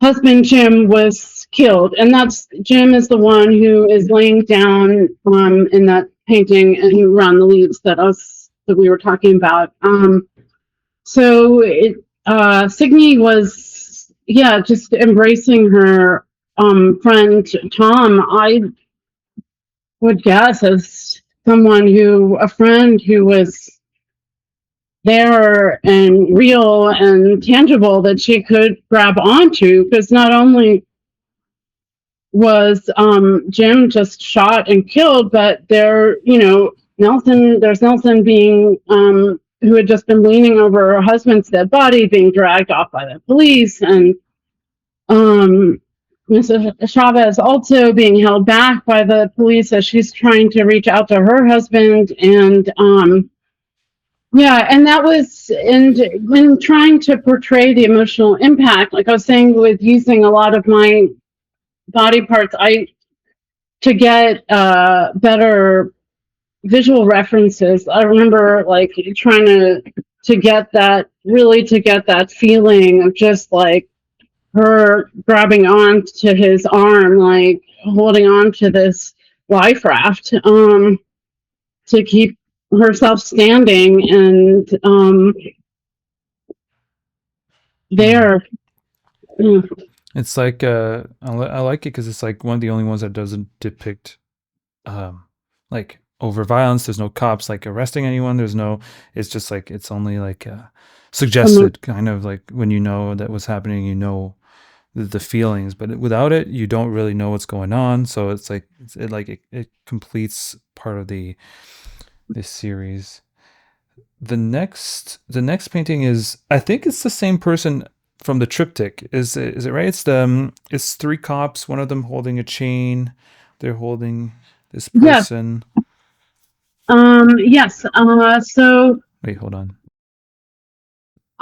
husband Jim was killed, and that's Jim is the one who is laying down in that painting and around the leaves that we were talking about. Signe was, yeah, just embracing her friend Tom. I would guess as a friend who was there and real and tangible that she could grab onto, because not only was Jim just shot and killed, but there's Nelson being who had just been leaning over her husband's dead body, being dragged off by the police, and Mrs. Chavez also being held back by the police as she's trying to reach out to her husband. And yeah, and that was, and when trying to portray the emotional impact, like I was saying, with using a lot of my body parts, to get better visual references. I remember like trying to get that, really to get that feeling of just like her grabbing on to his arm, like holding on to this life raft to keep herself standing, and Hmm. there. Mm. It's like I like it because it's like one of the only ones that doesn't depict um like over violence. There's no cops like arresting anyone. There's no. It's just like it's only like suggested, kind of like when you know that what's happening, you know the feelings, but without it, you don't really know what's going on. So it's like it completes part of the this series. The next painting is, I think it's the same person from the triptych. Is it right? It's three cops, one of them holding a chain. They're holding this Yes. person. Yes. So Wait, hold on.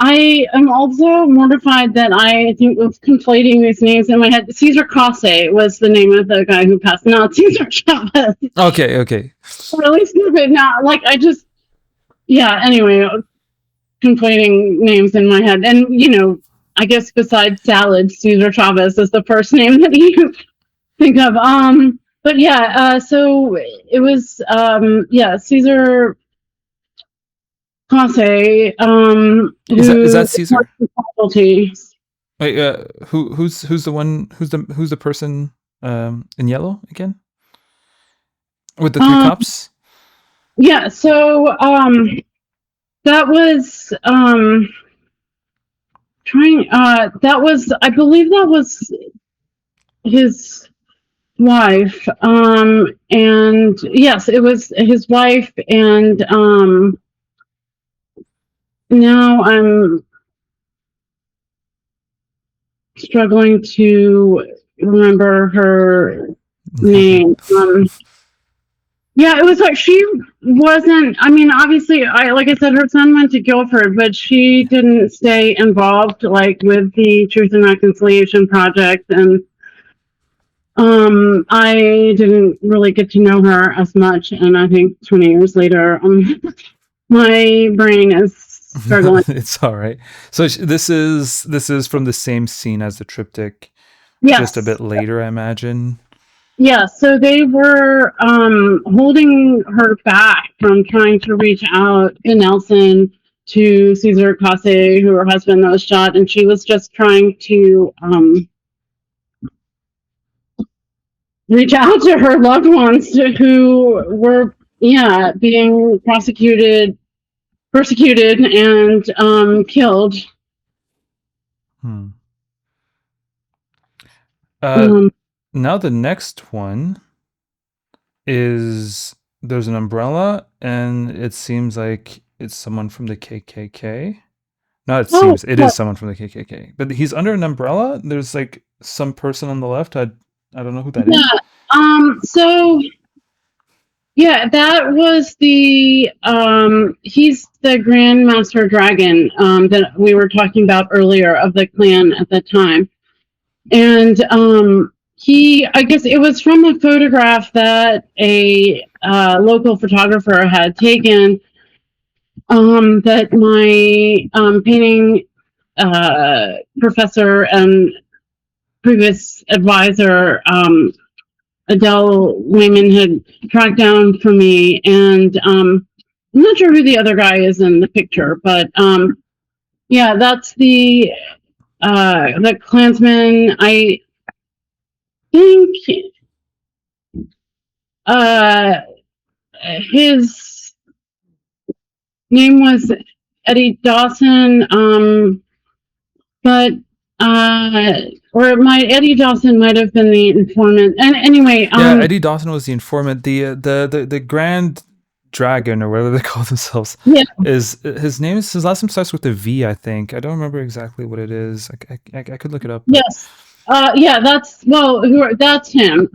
I am also mortified that I think was conflating these names in my head. Cesar Cosse was the name of the guy who passed. No, Cesar Chavez. Okay, okay. Really stupid. Now, like I just, yeah. Anyway, conflating names in my head, and I guess besides salad, Cesar Chavez is the first name that you think of. But yeah. So it was, yeah, Cesar Cosse, Is who that Caesar? faculty. Wait, who's the one who's the person in yellow again with the three Um, cops? yeah, so that was I believe that was his wife. And yes, it was his wife, and now I'm struggling to remember her name. Yeah, it was like she wasn't. I mean, obviously, like I said, her son went to Guilford, but she didn't stay involved like with the Truth and Reconciliation Project, and I didn't really get to know her as much. And I think 20 years later, my brain is struggling. It's all right. So this is from the same scene as the triptych, just a Yes, bit later, I imagine. yeah. So they were holding her back from trying to reach out to Nelson, to Cesar Case, who her husband that was shot, and she was just trying to reach out to her loved ones who were, yeah, being persecuted, and killed. Hmm. Uh, Um, Now the next one is there's an umbrella, and it seems like it's someone from the KKK. No, oh, it yeah, is someone from the KKK. But he's under an umbrella. There's like some person on the left. I don't know who that is. yeah. So yeah, that was the he's the Grand Master Dragon that we were talking about earlier of the clan at the time. And he, I guess it was from a photograph that a local photographer had taken, that my painting professor and previous advisor, Adele Wayman, had tracked down for me. And I'm not sure who the other guy is in the picture, but yeah, that's the Klansman. I think uh, his name was Eddie Dawson, but or Eddie Dawson might have been the informant. And anyway, Yeah, Eddie Dawson was the informant. The Grand Dragon, or whatever they call themselves, yeah, is his last name starts with a V, I think. I don't remember exactly what it is. I could look it up, but yes, yeah, that's him.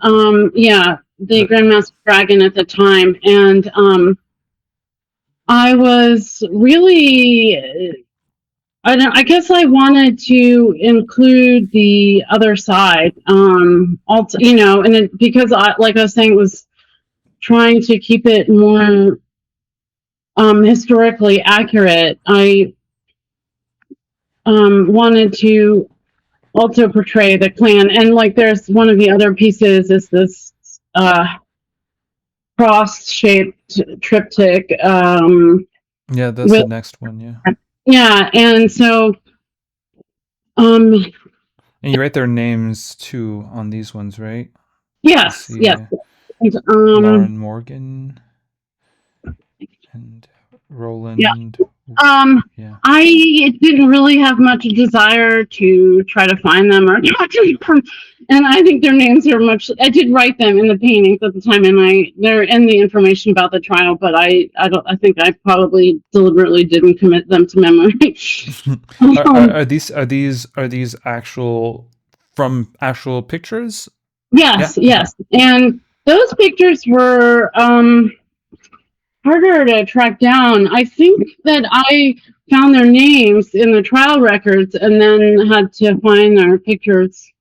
Yeah, the but Grandmaster Dragon at the time, and I was really I guess I wanted to include the other side, also, and because like I was saying, it was trying to keep it more historically accurate. I wanted to also portray the Klan, and like there's one of the other pieces is this uh, cross-shaped triptych yeah, that's with the next one. Yeah, yeah, and so um, and you write their names too on these ones, right? I yes, see yes, and, Lauren Morgan and yeah. Roland. Um, Yeah. I didn't really have much desire to try to find them or talk to them, and I think their names are much. I did write them in the paintings at the time, and they're in the information about the trial. But I don't. I think I probably deliberately didn't commit them to memory. are, are, um, are these actual from actual pictures? Yeah. yes, Okay. yes, and those pictures were harder to track down. I think that I found their names in the trial records and then had to find their pictures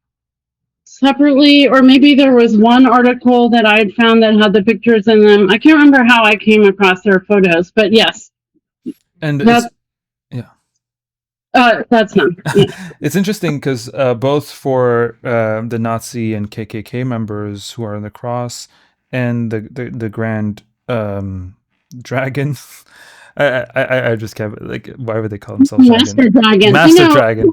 separately, or maybe there was one article that I had found that had the pictures in them. I can't remember how I came across their photos, but yes, And that yeah. that's them. Yeah. It's interesting because both for the Nazi and KKK members who are on the cross and the Grand Dragon, I just can't, like, why would they call themselves Dragon? Master Dragon. Master Dragon.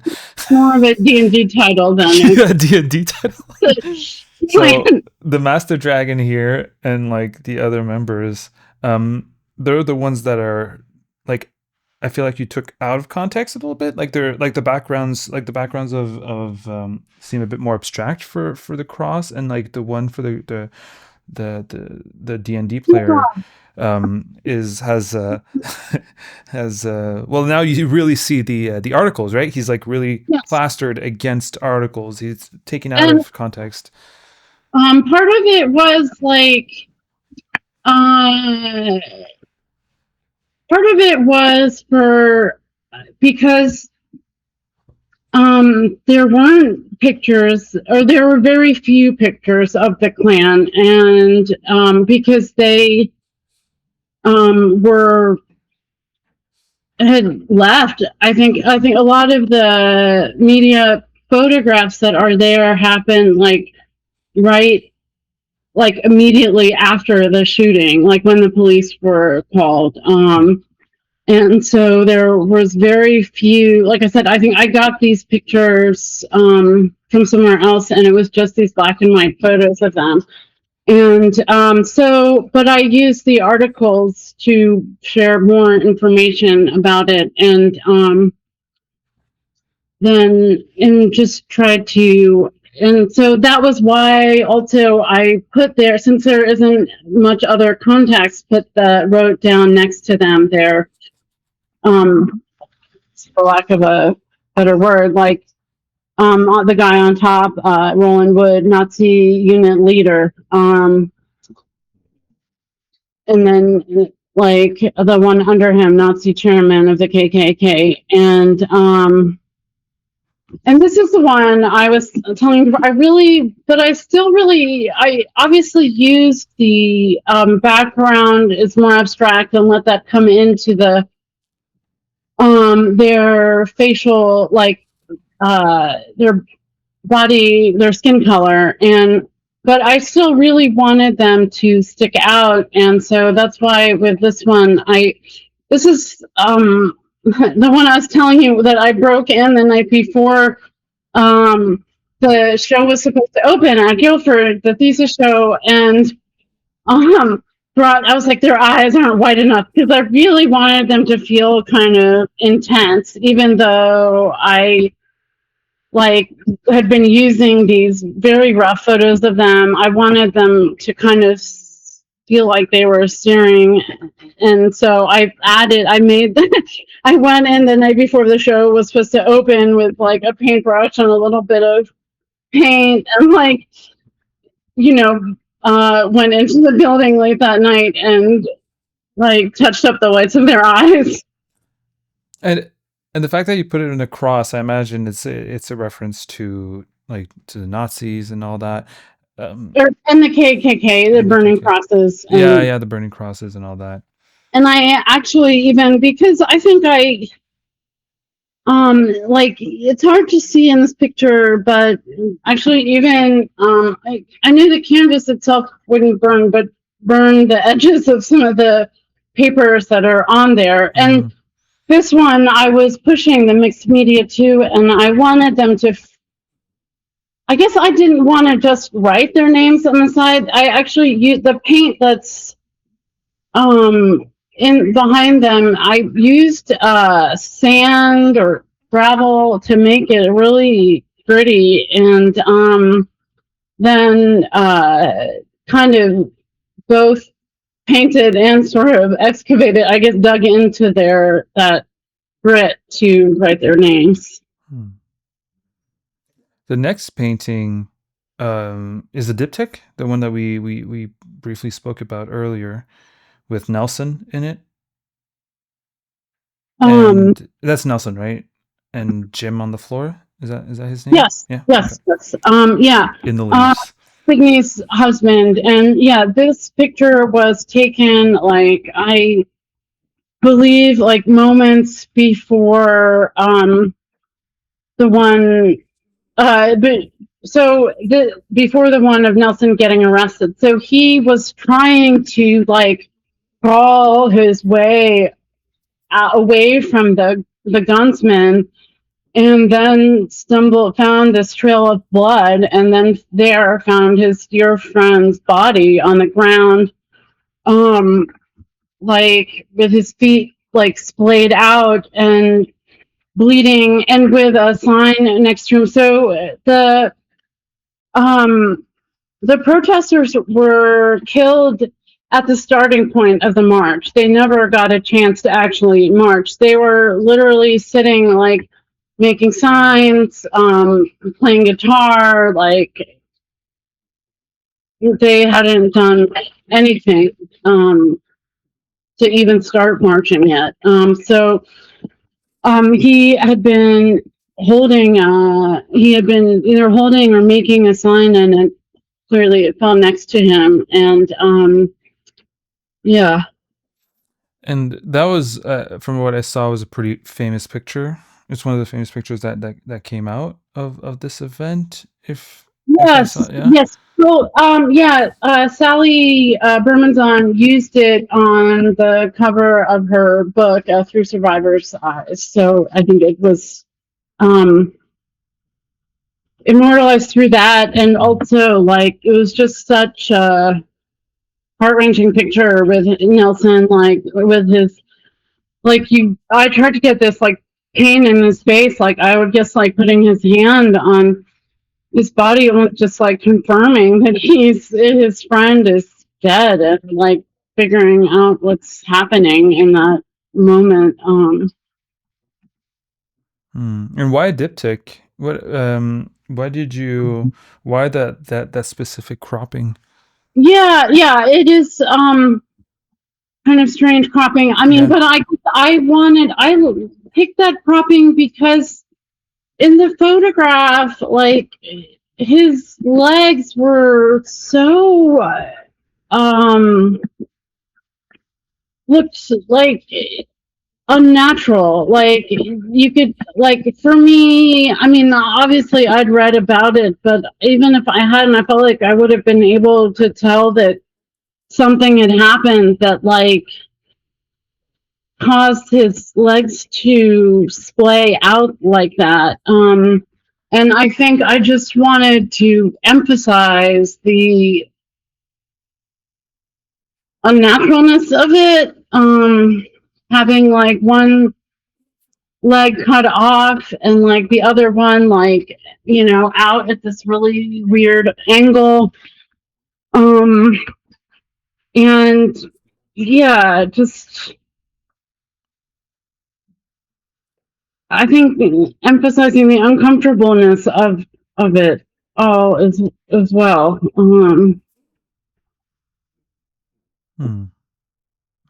More of a D&D title than Yeah, D&D title. it's like, So the Master Dragon here and like the other members, they're the ones that are like, I feel like you took out of context a little bit. Like they're like the backgrounds of seem a bit more abstract for the cross, and like the one for the D&D player is has has well, now you really see the articles, right? He's like really yes. plastered against articles. He's taken out And of context. part of it was like, uh, part of it was for because there weren't pictures, or there were very few pictures of the Klan, and because they were had left. I think a lot of the media photographs that are there happened right like immediately after the shooting, like when the police were called. And so there was very few. Like I said, I think I got these pictures from somewhere else, and it was just these black and white photos of them. And but I used the articles to share more information about it, and then and just tried to. And so that was why also I put there, since there isn't much other context, wrote down next to them there, for lack of a better word, like the guy on top, Roland Wood, Nazi unit leader, and then like the one under him, Nazi chairman of the KKK, and this is the one I was telling you. I obviously used the background is more abstract and let that come into the their facial, like their body, their skin color, and but I still really wanted them to stick out, and so that's why with this one, this is the one I was telling you that I broke in the night before. The show was supposed to open at Guilford, the thesis show, and brought, I was like, their eyes aren't white enough because I really wanted them to feel kind of intense, even though I like had been using these very rough photos of them. I wanted them to kind of feel like they were staring, and so I made I went in the night before the show was supposed to open with like a paintbrush and a little bit of paint, and like, you know, went into the building late that night and like touched up the whites of their eyes. And and the fact that you put it in a cross, I imagine it's a reference to like to the Nazis and all that. And the KKK, the And the burning KK. crosses, Yeah, yeah, the burning crosses and all that. and I actually, even because I think like it's hard to see in this picture, but actually even I knew the canvas itself wouldn't burn, but burn the edges of some of the papers that are on there. Mm-hmm. And this one I was pushing the mixed media too, and I wanted them to, I guess I didn't want to just write their names on the side. I actually used the paint that's in behind them. I used sand or gravel to make it really pretty, and then kind of both painted and sort of excavated, I guess, dug into their that grit to write their names. Hmm. The next painting is the diptych, the one that we briefly spoke about earlier, with Nelson in it, Um, and that's Nelson, right? And Jim on the floor. Is that his name? yes, Yeah. Okay. yes, yes. Yeah. In the Uh, leaves. Signy's husband, and yeah, this picture was taken like I believe like moments before the one but so the before the one of Nelson getting arrested. So he was trying to like crawl his way away from the gunsman, and then found this trail of blood, and then there found his dear friend's body on the ground, um like with his feet like splayed out and bleeding, and with a sign next to him. So um the protesters were killed at the starting point of the march. They never got a chance to actually march. They were literally sitting like making signs, playing guitar, like they hadn't done anything to even start marching yet. He had been he had been either holding or making a sign, and it clearly it fell next to him. And yeah. And that was, from what I saw, was a pretty famous picture. It's one of the famous pictures that came out of this event. If I saw, Yes, yeah. yes. So, yeah, Sally Bermanzon used it on the cover of her book, Through Survivors' Eyes. So I think it was um, immortalized through that, and also like it was just such a heart-wrenching picture with Nelson, like with his like you. I tried to get this like pain in his face, like I would just like putting his hand on his body was just like confirming that his friend is dead, and like figuring out what's happening in that moment. And why a diptych? Why did you? Why that specific cropping? Yeah, yeah, it is kind of strange cropping. I mean, Yeah. but I picked that cropping because in the photograph, like his legs were so um looked like unnatural. Like you could, like for me, I mean, obviously I'd read about it, but even if I hadn't, I felt like I would have been able to tell that something had happened that like caused his legs to splay out like that. And I think I just wanted to emphasize the unnaturalness of it. Having like one leg cut off and like the other one like, out at this really weird angle. Um, and yeah, just I think emphasizing the uncomfortableness of it all as well. Hmm.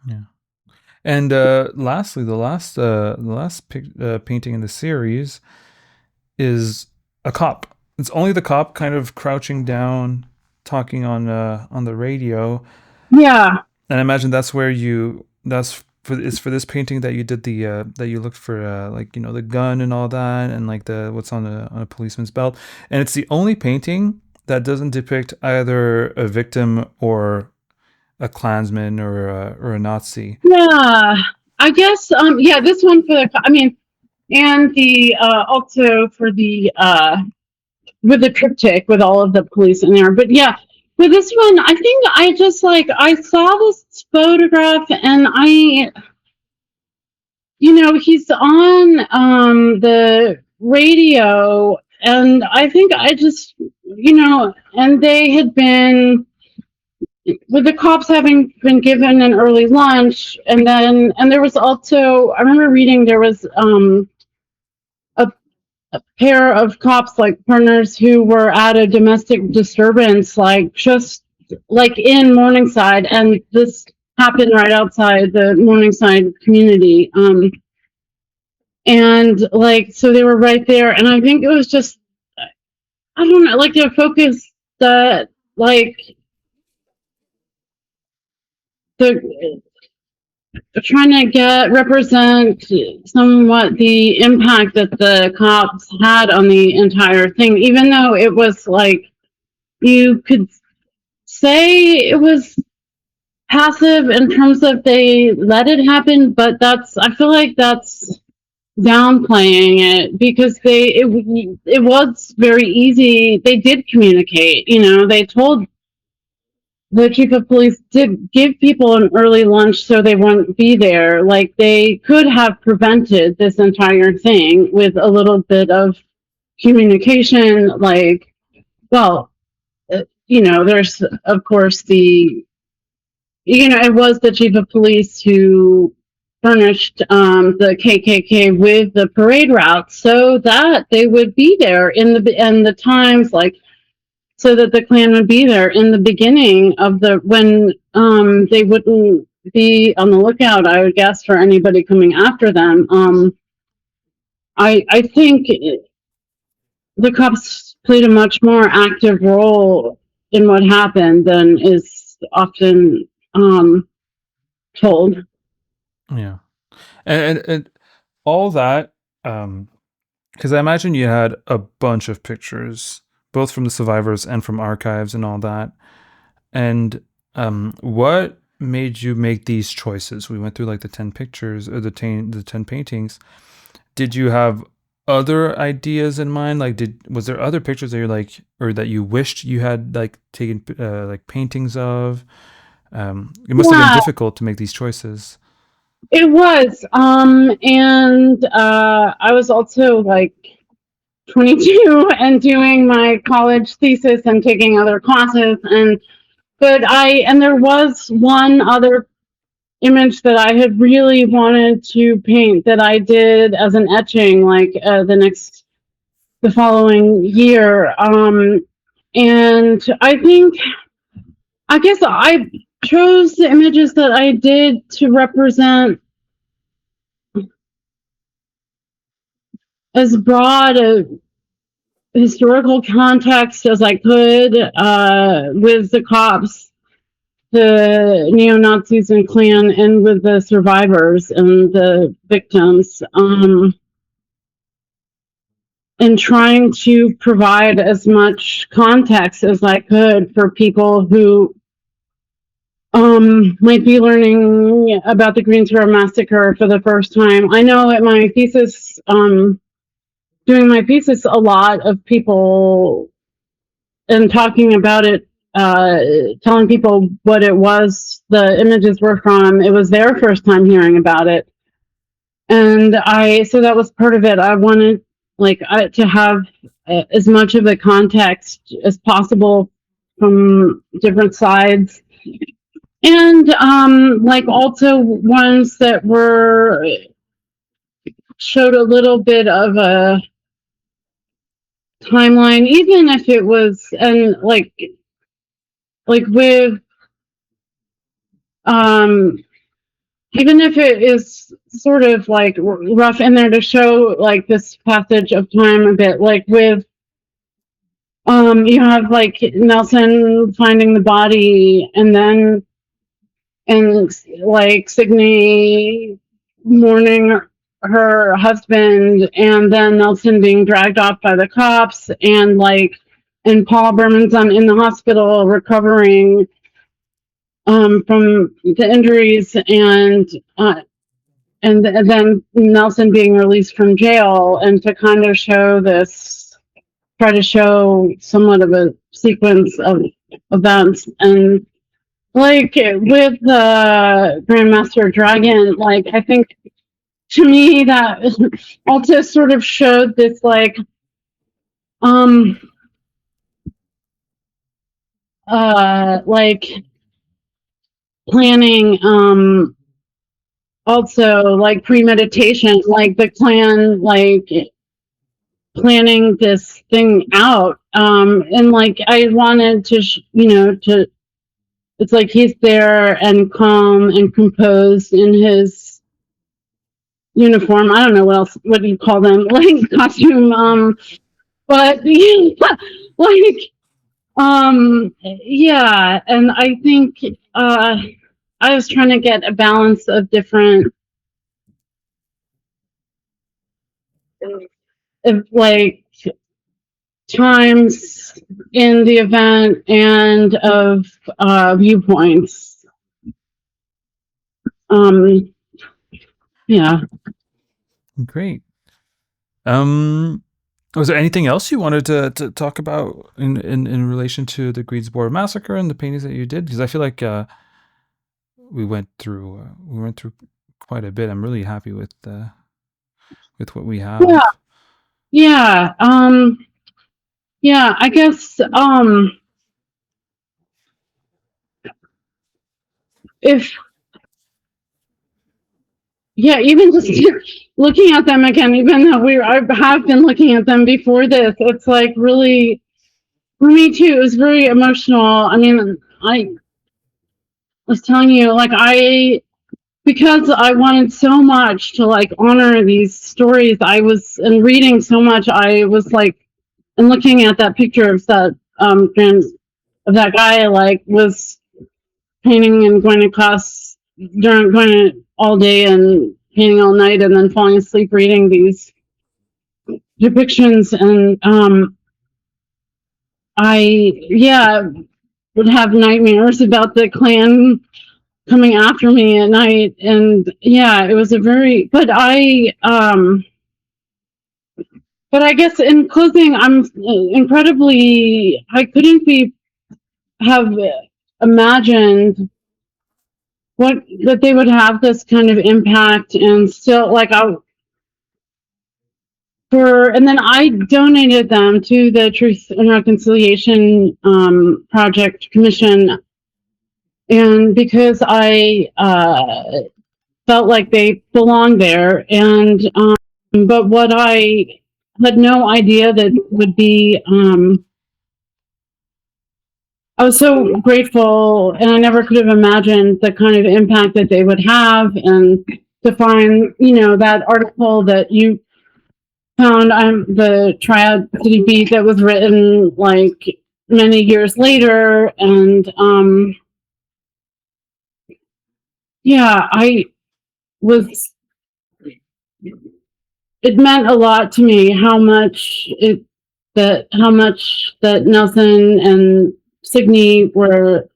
Yeah. And lastly, the last painting in the series is a cop. It's only the cop kind of crouching down, talking on the radio. Yeah, And I imagine that's where you that's for it's for this painting that you did the that you looked for like the gun and all that and like the what's on a policeman's belt. And it's the only painting that doesn't depict either a victim or a Klansman or a Nazi. yeah. I guess yeah, this one for the I mean, and the also for the with the triptych with all of the police in there. But yeah, for this one, I think I just like I saw this photograph and he's on the radio, and I think I just and they had been with the cops having been given an early lunch, and there was also I remember reading there was a pair of cops like partners who were at a domestic disturbance like just like in Morningside, and this happened right outside the Morningside community. And like so they were right there, and I think it was just I don't know, like their focus that like the trying to get represent somewhat the impact that the cops had on the entire thing, even though it was like you could say it was passive in terms of they let it happen, but that's I feel like that's downplaying it because it was very easy. They did communicate. They told the chief of police did give people an early lunch so they wouldn't be there. Like they could have prevented this entire thing with a little bit of communication. Like, well, there's of course it was the chief of police who furnished the KKK with the parade route so that they would be there in the times like so that the Klan would be there in the beginning of the when they wouldn't be on the lookout, I would guess, for anybody coming after them. I think the cops played a much more active role in what happened than is often told. Yeah. And all that because I imagine you had a bunch of pictures both from the survivors and from archives and all that. And what made you make these choices? We went through like the 10 pictures or the 10 paintings. Did you have other ideas in mind? Like was there other pictures that you're like or that you wished you had like taken like paintings of? It must have been Yeah, difficult to make these choices. it was. And I was also like 22 and doing my college thesis and taking other classes, and there was one other image that I had really wanted to paint that I did as an etching like the following year. And I guess I chose the images that I did to represent as broad a historical context as I could with the cops the neo Nazis and Klan and with the survivors and the victims, and trying to provide as much context as I could for people who might be learning about the Greensboro massacre for the first time. I know at my thesis, doing my thesis, a lot of people and talking about it, telling people what it was, the images were from, it was their first time hearing about it. And so that was part of it. I wanted to have as much of the context as possible from different sides. And also ones that were showed a little bit of a timeline, even if it was, and with um even if it is sort of like rough in there to show like this passage of time a bit, like with you have like Nelson finding the body, and then and like Signe mourning her husband, and then Nelson being dragged off by the cops, and Paul Berman's in the hospital recovering from the injuries, and then Nelson being released from jail, and to kind of try to show somewhat of a sequence of events. And like with the Grandmaster Dragon, like I think to me that also sort of showed this um like planning, also like premeditation, like the clan like planning this thing out, and like I wanted to to, it's like he's there and calm and composed in his uniform. I don't know what you call them, like costume, but yeah, like yeah. And I think I was trying to get a balance of different, like times in the event and of viewpoints. Um, yeah. Great. Was there anything else you wanted to talk about in relation to the Greensboro massacre and the paintings that you did? Because I feel like we went through quite a bit. I'm really happy with what we Yeah. have. Yeah. Yeah. I guess if yeah, even just looking at them again, even though I have been looking at them before this, it's like really for me too. It was very emotional. I mean, I was telling you, like because I wanted so much to like honor these stories. I was and reading so much. I was like, and looking at that picture of that of that guy, like was painting and going to class during going to all day and painting all night, and then falling asleep reading these depictions. And I would have nightmares about the Klan coming after me at night. And yeah, it was a very, but I guess in closing, I'm incredibly, I couldn't be have imagined what that they would have this kind of impact. And still like I for and then I donated them to the Truth and Reconciliation Project Commission, and because I felt like they belonged there. And but what I had no idea that would be, I was so grateful, and I never could have imagined the kind of impact that they would have. And to find, that article that you found on the Triad City Beat that was written like many years later, and yeah, I was, it meant a lot to me how much that Nelson and Signe were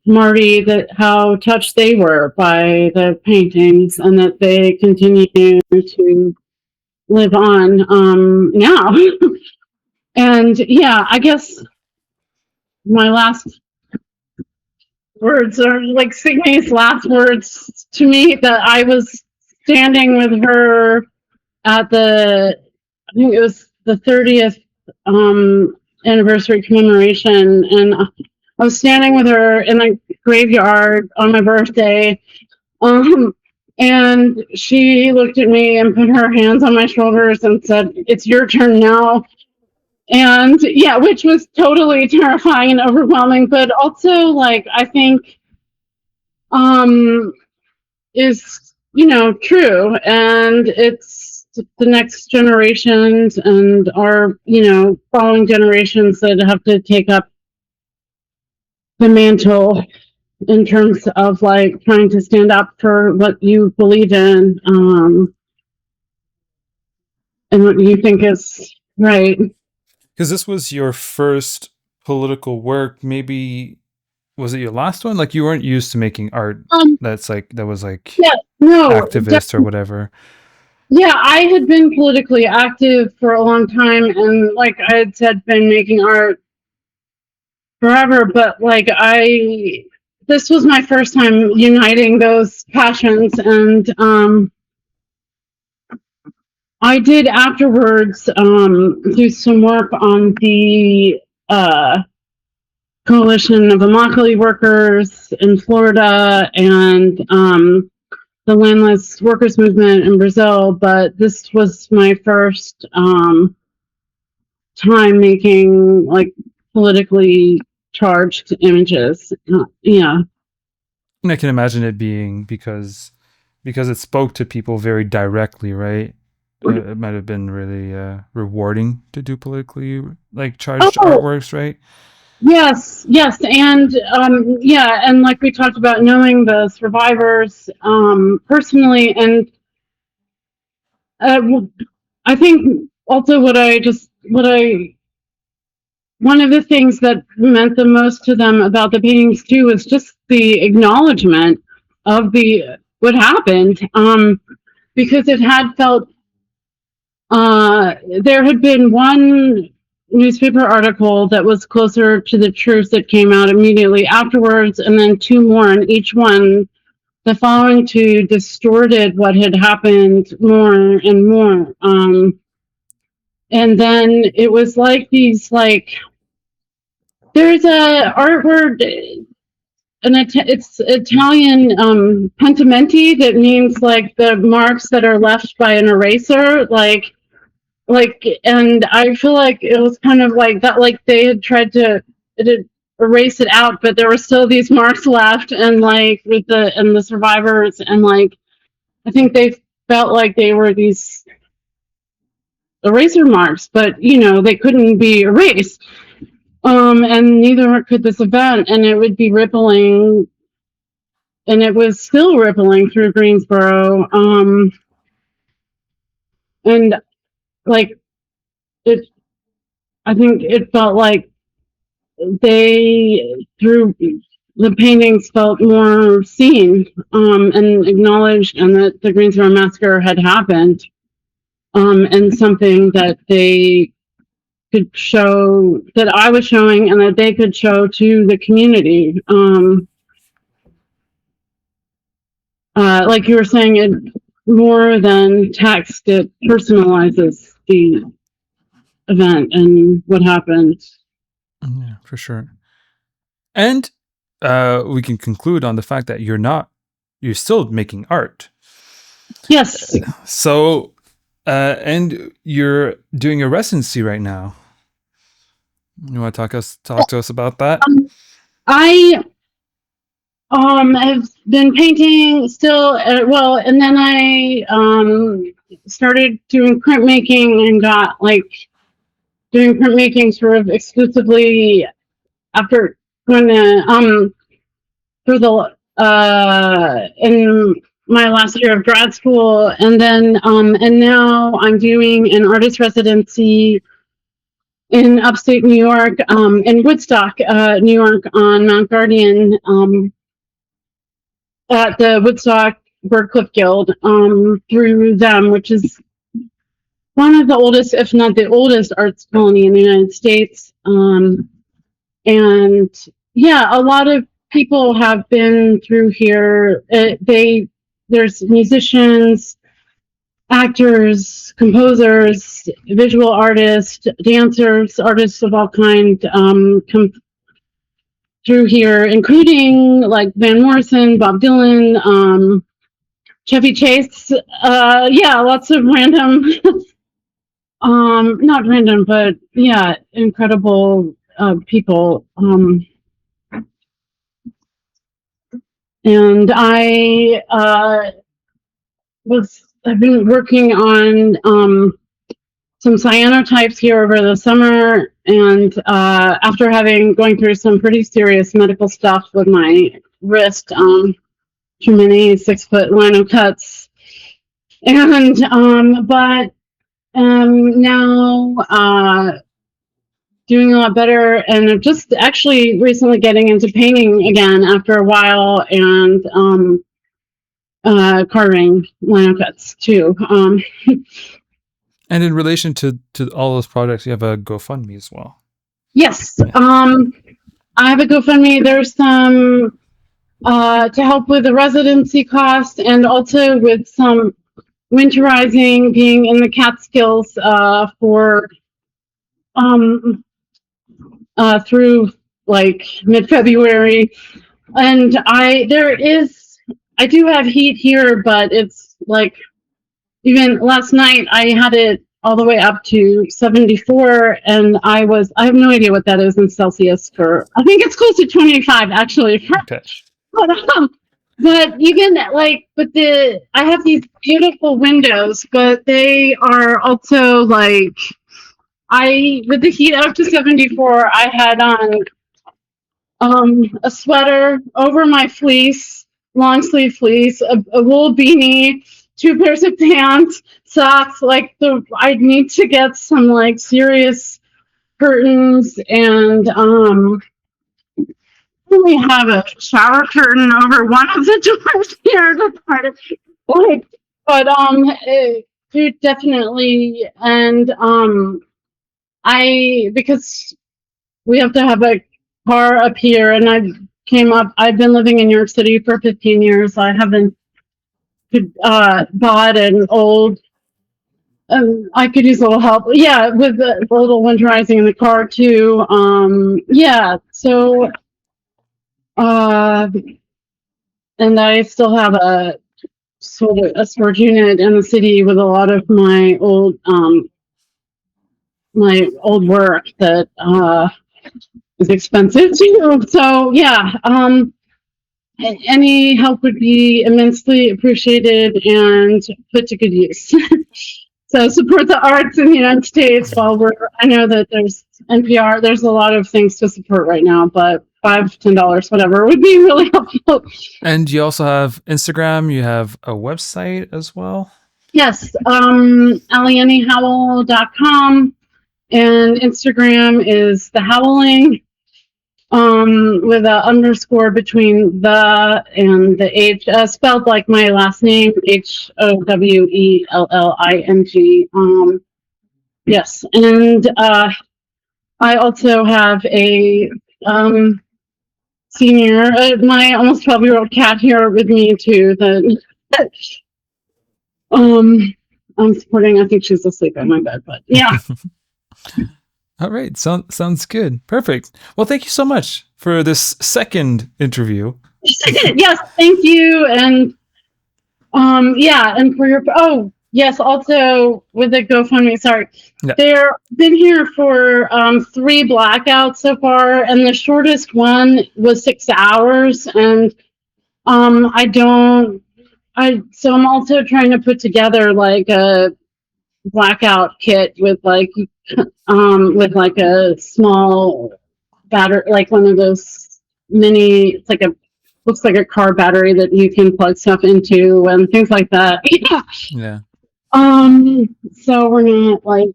Marty, that how touched they were by the paintings, and that they continue to live on now. And yeah, I guess my last words are like Signe's last words to me, that I was standing with her at I think it was the 30th anniversary commemoration, and I was standing with her in a graveyard on my birthday. Um, and she looked at me and put her hands on my shoulders and said, "It's your turn now." And yeah, which was totally terrifying and overwhelming, but also like I think um is, true, and it's the next generations and our, following generations that have to take up the mantle in terms of like trying to stand up for what you believe in, and what you think is right. Because this was your first political work. Maybe was it your last one? Like you weren't used to making art um that was like yeah, no, activist or whatever. yeah, I had been politically active for a long time, and like I had said, been making art forever, but like this was my first time uniting those passions, and I did afterwards do some work on the coalition of Immokalee workers in Florida, and the landless workers movement in Brazil, but this was my first time making like politically charged images. Yeah. And I can imagine it being because it spoke to people very directly, right? It might have been really rewarding to do politically like charged Oh, artworks, right? yes, yes, and yeah, and like we talked about, knowing the survivors personally, and uh, I think also what I one of the things that meant the most to them about the paintings too was just the acknowledgement of the what happened, because it had felt there had been one newspaper article that was closer to the truth that came out immediately afterwards, and then two more, and each one, the following two, distorted what had happened more and more. And then it was like these, like, there's a art word, it's Italian, pentimenti, that means like the marks that are left by an eraser, like, and I feel like it was kind of like that, like they had tried to erase it out, but there were still these marks left, and like with the survivors, and like I think they felt like they were these eraser marks, but they couldn't be erased, and neither could this event, and it would be rippling, and it was still rippling through Greensboro, and like it I think it felt like they, through the paintings, felt more seen, and acknowledged, and that the Greensboro massacre had happened, and something that they could show, that I was showing, and that they could show to the community. Like you were saying, it more than text, it personalizes the event and what happened. Yeah, for sure. And we can conclude on the fact that you're still making art. Yes. So, and you're doing a residency right now. You want to talk to us about that? I have been painting still, well, and then I started doing printmaking, and got like doing printmaking sort of exclusively after going to through the in my last year of grad school, and then and now I'm doing an artist residency in upstate New York, in Woodstock, New York, on Mount Guardian, at the Woodstock Birdcliff Guild, through them, which is one of the oldest, if not the oldest, arts colony in the United States. And yeah, a lot of people have been through here. There's musicians, actors, composers, visual artists, dancers, artists of all kind, come through here, including like Van Morrison, Bob Dylan, Chevy Chase. Yeah, lots of random, not random, but yeah, incredible people. And I've been working on some cyanotypes here over the summer, and after going through some pretty serious medical stuff with my wrist, too many 6-foot lino cuts, and but now doing a lot better, and I'm just actually recently getting into painting again after a while, and carving lino cuts too. And in relation to all those projects, you have a GoFundMe as well. Yes, Yeah. I have a GoFundMe. There's some to help with the residency cost, and also with some winterizing, being in the Catskills for through like mid-February. And I do have heat here, but it's like, even last night I had it all the way up to 74, and I have no idea what that is in Celsius. I think it's close to 25 actually. Okay. But even like, I have these beautiful windows, but they are also like, with the heat up to 74, I had on a sweater over my fleece, long sleeve fleece, a wool beanie, 2 pairs of pants, socks. Like, I need to get some like serious curtains, and we have a shower curtain over one of the doors here. That's part of like, but dude, definitely. And because we have to have a car up here, and I've been living in New York City for 15 years. I haven't bought an old, I could use a little help. Yeah, with the little winterizing in the car too. Yeah, so and I still have a storage unit in the city with a lot of my old work that is expensive too. So yeah, any help would be immensely appreciated and put to good use. So support the arts in the United States I know that there's NPR, there's a lot of things to support right now, but $5, $10, whatever, would be really helpful. And you also have Instagram. You have a website as well. Yes, alienehowell.com, and Instagram is the Howling, with a underscore between the and the H, spelled like my last name, HOWELLING. Yes, and I also have a senior, my almost 12-year-old cat here with me too. That I'm supporting. I think she's asleep in my bed, but yeah. All right. Sounds good. Perfect. Well, thank you so much for this second interview. Yes, thank you. And yeah, and for your, yes, also with the GoFundMe, sorry. Yeah. They're been here for 3 blackouts so far, and the shortest one was 6 hours. And so I'm also trying to put together like a blackout kit with like a small battery, like one of those it's like a looks like a car battery that you can plug stuff into and things like that. Yeah. Yeah. So we're not like,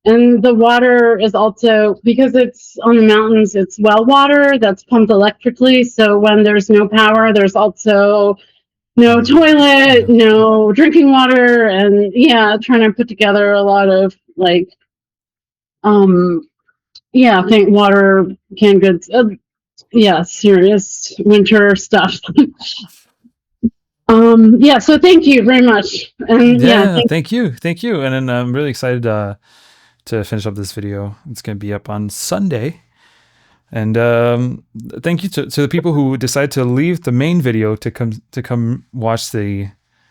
and the water is also, because it's on the mountains, it's well water that's pumped electrically. So when there's no power, there's also no toilet, Yeah. no drinking water, and yeah, trying to put together a lot of like, um, yeah, I think water, canned goods, yeah, serious winter stuff. Yeah, so thank you very much, and yeah, Yeah, thank. thank you, and then I'm really excited to finish up this video. It's gonna be up on Sunday, and thank you to the people who decide to leave the main video to come watch the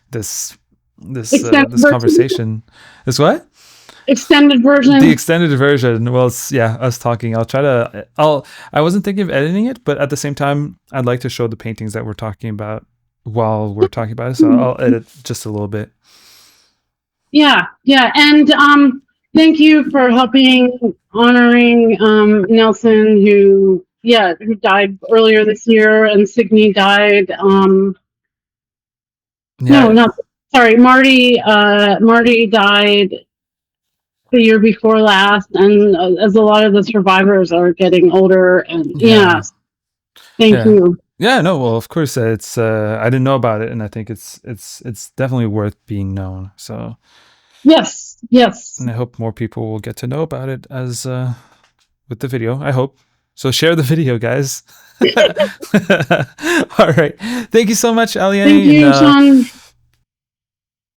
this Extended this version. conversation. This what? Extended The version. extended version. Well, it's, yeah, us talking. I'll try to. I wasn't thinking of editing it, but at the same time, I'd like to show the paintings that we're talking about while we're talking about it. So I'll edit just a little bit. Yeah, yeah, and thank you for helping honoring Nelson, who yeah, who died earlier this year, and Signe died. No, Yeah, not sorry, Marty. Marty died the year before last, and as a lot of the survivors are getting older, and yeah, yeah, thank yeah, you. yeah. No, well, of course, it's. I didn't know about it, and I think it's definitely worth being known. So, Yes, yes. and I hope more people will get to know about it as with the video. I hope. So share the video, guys. All right. Thank you so much, Thank Aliene, and you, Sean.